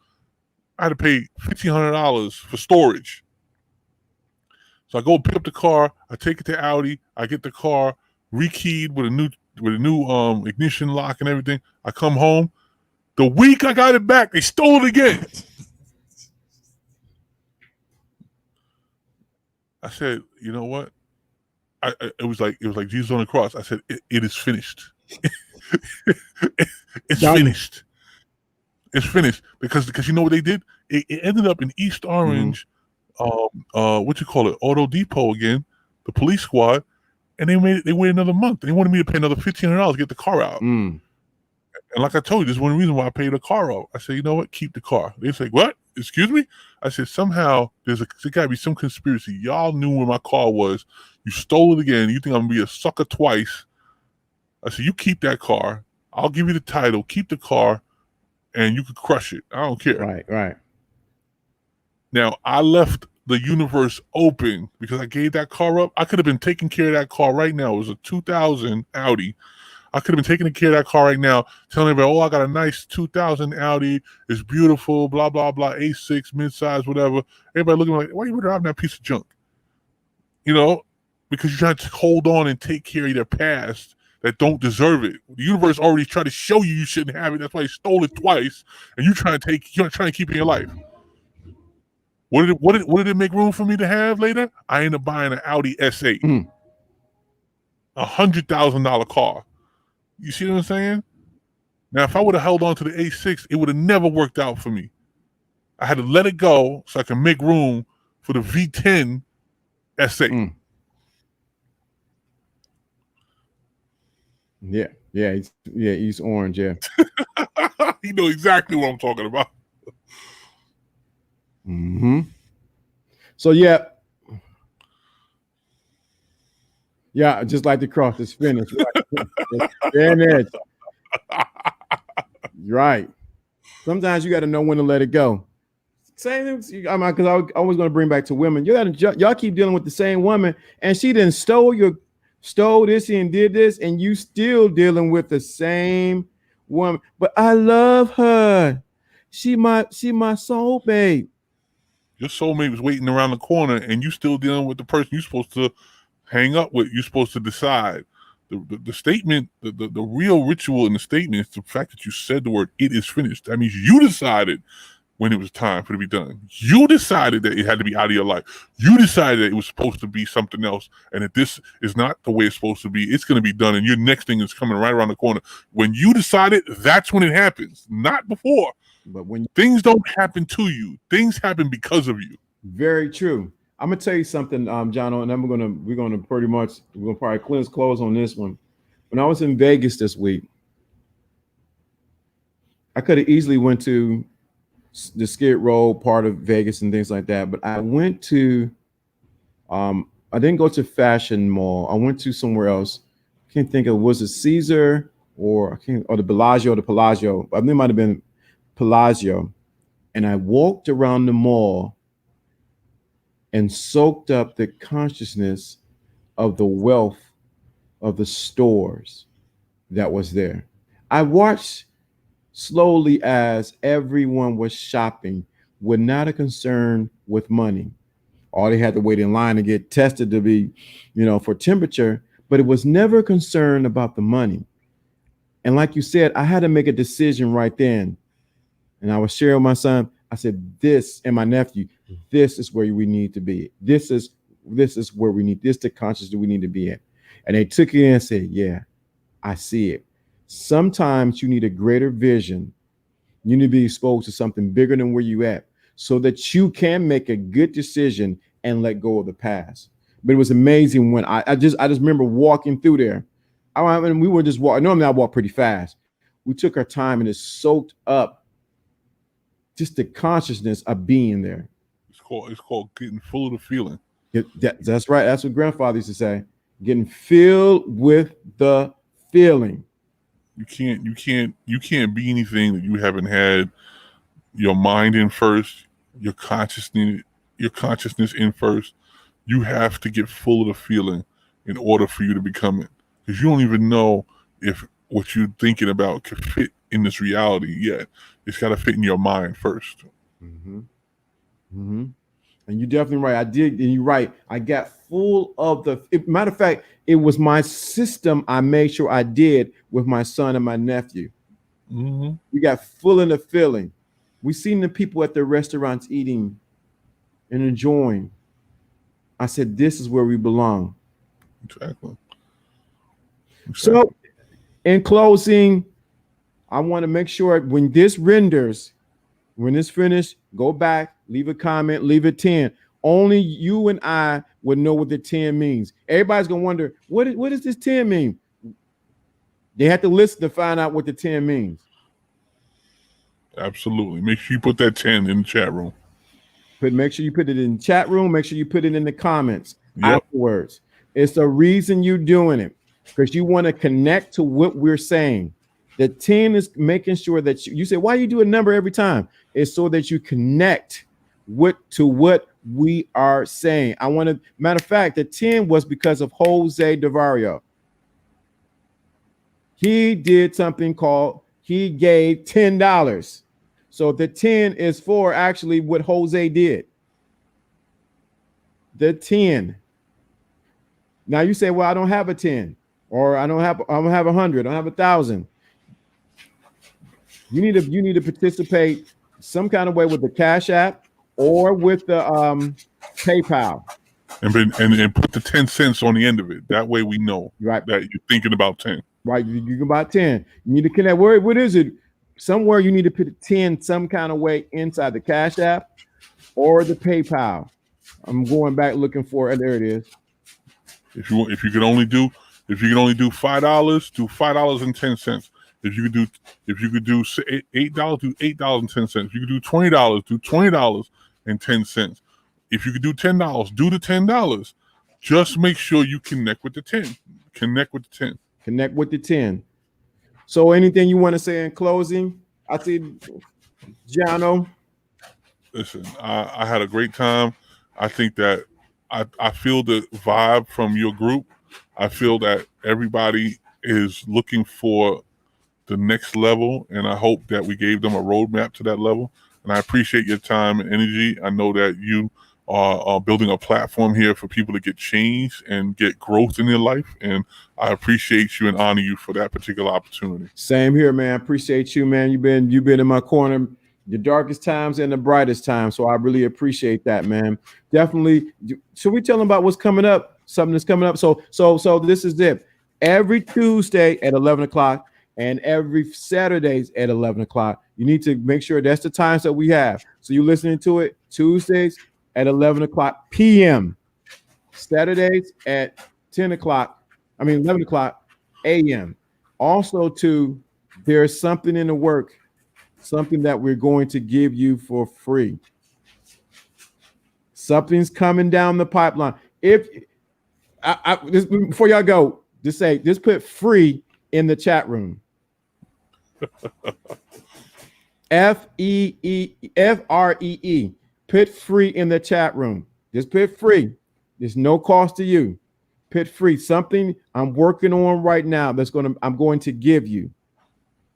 Speaker 2: I had to pay $1,500 for storage. So I go pick up the car. I take it to Audi. I get the car rekeyed with a new ignition lock and everything. I come home. The week I got it back, they stole it again. I said, "You know what?" It was like Jesus on the cross. I said, it is finished. It's finished. It's finished because you know what they did? It ended up in East Orange, Auto Depot again, the police squad, and they waited another month. They wanted me to pay another $1,500 to get the car out. And like I told you, this is one reason why I paid the car out. I said, "You know what? Keep the car." They say, "What? Excuse me?" I said, "Somehow there got to be some conspiracy. Y'all knew where my car was. You stole it again. You think I'm going to be a sucker twice." I said, "You keep that car. I'll give you the title. Keep the car, and you can crush it. I don't care."
Speaker 1: Right.
Speaker 2: Now, I left the universe open because I gave that car up. I could have been taking care of that car right now. It was a 2000 Audi. I could have been taking care of that car right now, telling everybody, oh, I got a nice 2000 Audi. It's beautiful, blah, blah, blah, A6, midsize, whatever. Everybody looking like, why are you driving that piece of junk? You know, because you're trying to hold on and take care of their past that don't deserve it. The universe already tried to show you shouldn't have it. That's why you stole it twice, and you're trying to keep it in your life. What did it make room for me to have later? I ended up buying an Audi S8, $100,000 car. You see what I'm saying? Now, if I would have held on to the A6, it would have never worked out for me. I had to let it go so I can make room for the V10 S8.
Speaker 1: Yeah, East Orange, yeah.
Speaker 2: You know exactly what I'm talking about.
Speaker 1: So yeah, just like the cross is finished. Right? It's finished. Right. Sometimes you got to know when to let it go. Same, because I was going to bring back to women. Y'all keep dealing with the same woman, and she didn't stole this and did this, and you still dealing with the same woman. But I love her. She my soulmate.
Speaker 2: Your soulmate was waiting around the corner, and you still dealing with the person you're supposed to hang up with. You're supposed to decide. The statement, the real ritual in the statement is the fact that you said the word "it is finished." That means you decided when it was time for it to be done. You decided that it had to be out of your life. You decided that it was supposed to be something else, and that this is not the way it's supposed to be. It's going to be done, and your next thing is coming right around the corner. When you decided, that's when it happens, not before.
Speaker 1: But when
Speaker 2: things don't happen to you, things happen because of you.
Speaker 1: Very true. I'm gonna tell you something, John, and then we're gonna probably close on this one. When I was in Vegas this week, I could have easily went to the Skid Row part of Vegas and things like that, but I went to I didn't go to Fashion Mall. I went to somewhere else. I can't think of, was it Caesar or the Bellagio, I think it might have been Palazzo. And I walked around the mall and soaked up the consciousness of the wealth of the stores that was there. I watched slowly as everyone was shopping with not a concern with money. All they had to wait in line to get tested to be, for temperature, but it was never concerned about the money. And like you said, I had to make a decision right then. And I was sharing with my son. I said, this, and my nephew, this is where we need to be. This is where we need, this the conscious that we need to be in. And they took it in and said, yeah, I see it. Sometimes you need a greater vision. You need to be exposed to something bigger than where you at so that you can make a good decision and let go of the past. But it was amazing when I just remember walking through there. We were just walking. Normally I walk pretty fast. We took our time and it soaked up just the consciousness of being there.
Speaker 2: It's called getting full of the feeling.
Speaker 1: That's right. That's what grandfather used to say. Getting filled with the feeling.
Speaker 2: You can't be anything that you haven't had your mind in first, your consciousness in first. You have to get full of the feeling in order for you to become it. Because you don't even know if what you're thinking about can fit in this reality yet. It's got to fit in your mind first.
Speaker 1: And you're definitely right. I did, and you're right. I got full of matter of fact, it was my system. I made sure I did with my son and my nephew. We got full in the feeling. We seen the people at the restaurants eating and enjoying. I said, this is where we belong.
Speaker 2: Exactly.
Speaker 1: So, in closing, I want to make sure when this finished, go back, leave a comment, leave a 10. Only you and I would know what the 10 means. Everybody's going to wonder, what does this 10 mean? They have to listen to find out what the 10 means.
Speaker 2: Absolutely. Make sure you put that 10 in the chat room.
Speaker 1: Make sure you put it in the chat room. Make sure you put it in the comments afterwards. It's the reason you're doing it, because you want to connect to what we're saying. The 10 is making sure that you say, why you do a number every time? It's so that you connect what we are saying. I want to, matter of fact, the 10 was because of Jose DeVario. He did something called, he gave $10. So the 10 is for actually what Jose did. The 10. Now you say, well, I don't have a 10, or I don't have 100, I don't have 1,000. You need to participate some kind of way with the Cash App or with the PayPal.
Speaker 2: And put the 10 cents on the end of it. That way we know
Speaker 1: Right.
Speaker 2: that you're thinking about 10.
Speaker 1: Right. You can buy 10. You need to connect. What is it? Somewhere you need to put 10 some kind of way inside the Cash App or the PayPal. I'm going back looking for it. There it is.
Speaker 2: If you can only do $5, do $5.10. If you could do $8, do $8.10. If you could do $20, do $20.10. If you could do $10, do the $10. Just make sure you connect with the 10. Connect with the 10.
Speaker 1: Connect with the 10. So anything you want to say in closing? I see Giano.
Speaker 2: Listen, I had a great time. I think that I feel the vibe from your group. I feel that everybody is looking for the next level, and I hope that we gave them a roadmap to that level. And I appreciate your time and energy. I know that you are building a platform here for people to get change and get growth in their life, and I appreciate you and honor you for that particular opportunity.
Speaker 1: Same here, man. Appreciate you, man. You've been in my corner, the darkest times and the brightest times. So I really appreciate that, man. Definitely. Should we tell them about what's coming up? Something that's coming up. So this is it. Every Tuesday at 11 o'clock and every Saturdays at 11 o'clock. You need to make sure that's the times that we have. So you're listening to it Tuesdays at 11 o'clock p.m. Saturdays at 11 o'clock a.m. Also, too, there's something in the work, something that we're going to give you for free. Something's coming down the pipeline. If before y'all go, just put free in the chat room. FREE. Put free in the chat room. Just put free. There's no cost to you. Put free. Something I'm working on right now I'm going to give you.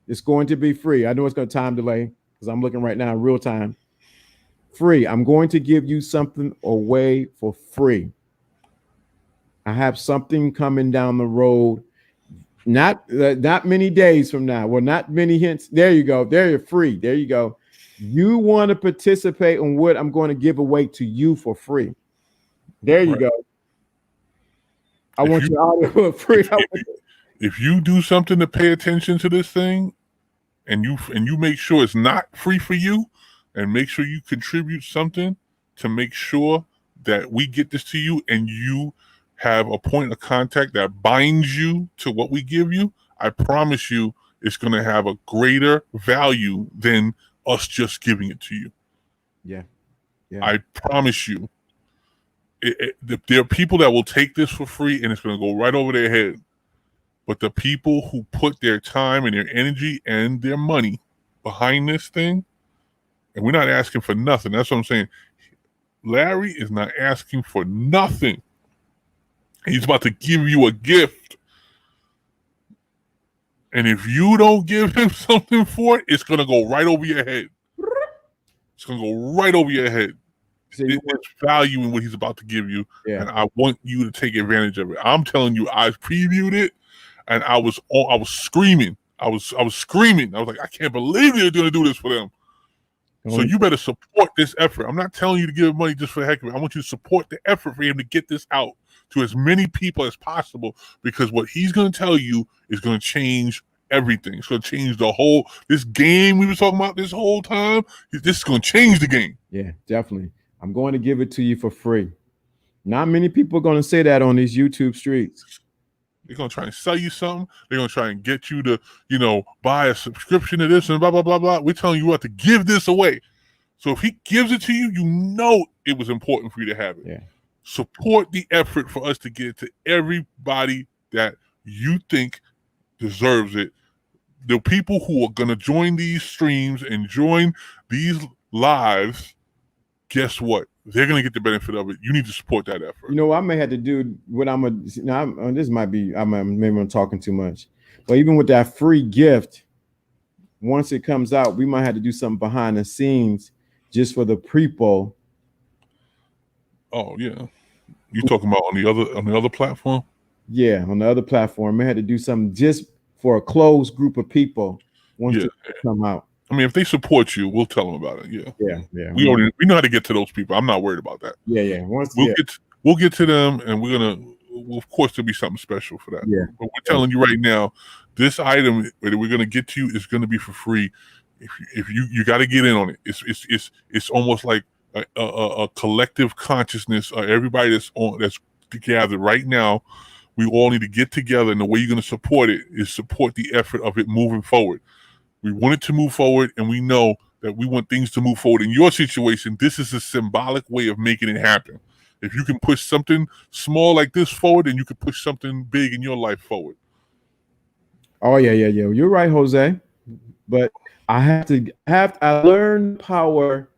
Speaker 1: It's going to be free. I know it's going to time delay because I'm looking right now in real time. Free. I'm going to give you something away for free. I have something coming down the road. Not many days from now. Well, not many hints. There you go. There you're free. There you go. You want to participate in what I'm going to give away to you for free. There you go. I want you all for free.
Speaker 2: If you do something to pay attention to this thing, and you make sure it's not free for you, and make sure you contribute something to make sure that we get this to you, and you have a point of contact that binds you to what we give you, I promise you it's going to have a greater value than us just giving it to you.
Speaker 1: Yeah.
Speaker 2: I promise you. There are people that will take this for free and it's going to go right over their head. But the people who put their time and their energy and their money behind this thing, and we're not asking for nothing. That's what I'm saying. Larry is not asking for nothing. He's about to give you a gift. And if you don't give him something for it, it's going to go right over your head. It's going to go right over your head. There's value in what he's about to give you, and I want you to take advantage of it. I'm telling you, I previewed it, and I was screaming. I was screaming. I was like, I can't believe they're going to do this for them. So you better support this effort. I'm not telling you to give money just for the heck of it. I want you to support the effort for him to get this out to as many people as possible, because what he's going to tell you is going to change everything. It's going to change this game we were talking about this whole time. This is going to change the game.
Speaker 1: Yeah, definitely. I'm going to give it to you for free. Not many people are going to say that on these YouTube streets.
Speaker 2: They're going to try and sell you something. They're going to try and get you to, buy a subscription to this and blah, blah, blah, blah. We're telling you what to give this away. So if he gives it to you, you know it was important for you to have it.
Speaker 1: Yeah.
Speaker 2: Support the effort for us to get it to everybody that you think deserves it. The people who are going to join these streams and join these lives guess what? They're going to get the benefit of it. You need to support that effort.
Speaker 1: You know, I may have to do what this might be, maybe I'm talking too much, but even with that free gift, once it comes out, we might have to do something behind the scenes just for the people.
Speaker 2: Oh yeah, you talking about on the other platform?
Speaker 1: Yeah, on the other platform, we had to do something just for a closed group of people once it come out.
Speaker 2: I mean, if they support you, we'll tell them about it.
Speaker 1: Yeah.
Speaker 2: We know how to get to those people. I'm not worried about that.
Speaker 1: Yeah.
Speaker 2: We'll get to them, and of course, there'll be something special for that.
Speaker 1: Yeah.
Speaker 2: But we're telling you right now, this item that we're gonna get to you is gonna be for free. If you got to get in on it. It's almost like a collective consciousness of everybody that's gathered right now. We all need to get together, and the way you're going to support it is support the effort of it moving forward. We want it to move forward, and we know that we want things to move forward. In your situation, this is a symbolic way of making it happen. If you can push something small like this forward, then you can push something big in your life forward.
Speaker 1: Oh yeah. You're right, Jose. But I learned the power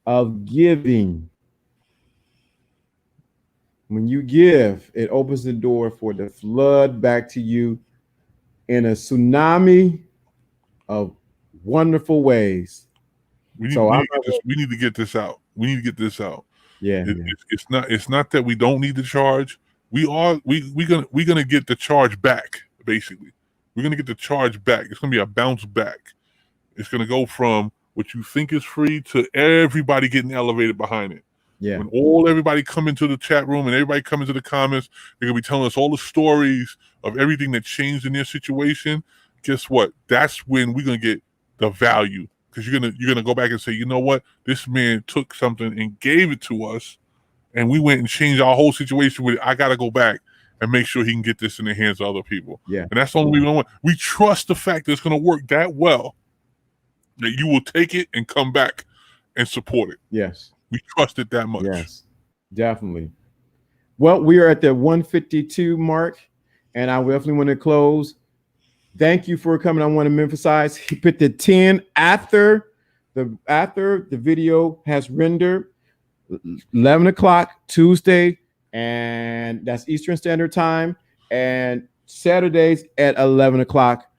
Speaker 1: of giving. When you give, it opens the door for the flood back to you in a tsunami of wonderful ways.
Speaker 2: We need to get this out. We need to get this out.
Speaker 1: Yeah.
Speaker 2: It's not that we don't need to charge. We're gonna get the charge back. Basically, we're gonna get the charge back. It's gonna be a bounce back. It's gonna go from what you think is free to everybody getting elevated behind it.
Speaker 1: Yeah.
Speaker 2: When everybody come into the chat room and everybody come into the comments, they're gonna be telling us all the stories of everything that changed in their situation. Guess what? That's when we're gonna get the value, because you're gonna go back and say, you know what? This man took something and gave it to us, and we went and changed our whole situation with it. I gotta go back and make sure he can get this in the hands of other people.
Speaker 1: Yeah.
Speaker 2: And that's the only way we want. We trust the fact that it's gonna work that well that you will take it and come back and support it.
Speaker 1: Yes.
Speaker 2: We trust it that much.
Speaker 1: Yes, definitely. Well, we are at the 152 mark, and I definitely want to close. Thank you for coming. I want to emphasize, he put the 10 after the video has rendered, 11 o'clock Tuesday, and that's Eastern Standard Time, and Saturdays at 11 o'clock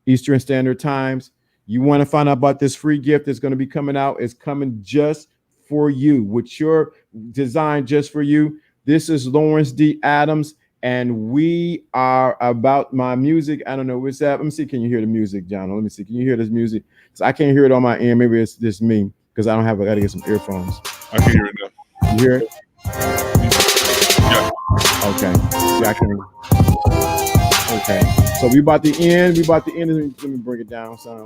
Speaker 1: Eastern Standard Times. You want to find out about this free gift that's going to be coming out. It's coming just for you, with your design just for you. This is Lawrence D. Adams, and we are about my music. I don't know what's that. Let me see. Can you hear the music, John? Let me see. Can you hear this music? Because I can't hear it on my end. Maybe it's just me because I got to get some earphones.
Speaker 2: I can hear it now.
Speaker 1: You hear it?
Speaker 2: Yeah.
Speaker 1: Okay. See, I can. Okay, so we about to end. Let me bring it down, son.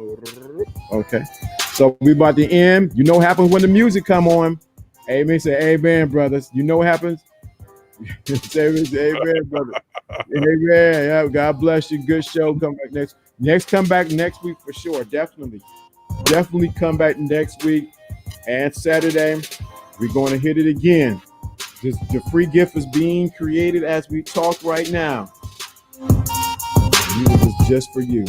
Speaker 1: Okay, so we about to end. You know what happens when the music come on. Amen. Say amen, brothers. You know what happens. Say amen, brother. Amen. Yeah, God bless you. Good show. Come back come back next week for sure. Definitely come back next week. And Saturday, we're going to hit it again. The free gift is being created as we talk right now. This is just for you.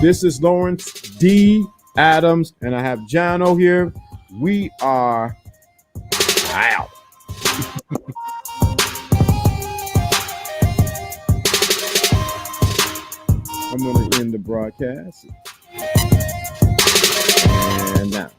Speaker 1: This is Lawrence D. Adams, and I have Jono here. We are out. I'm going to end the broadcast. And now.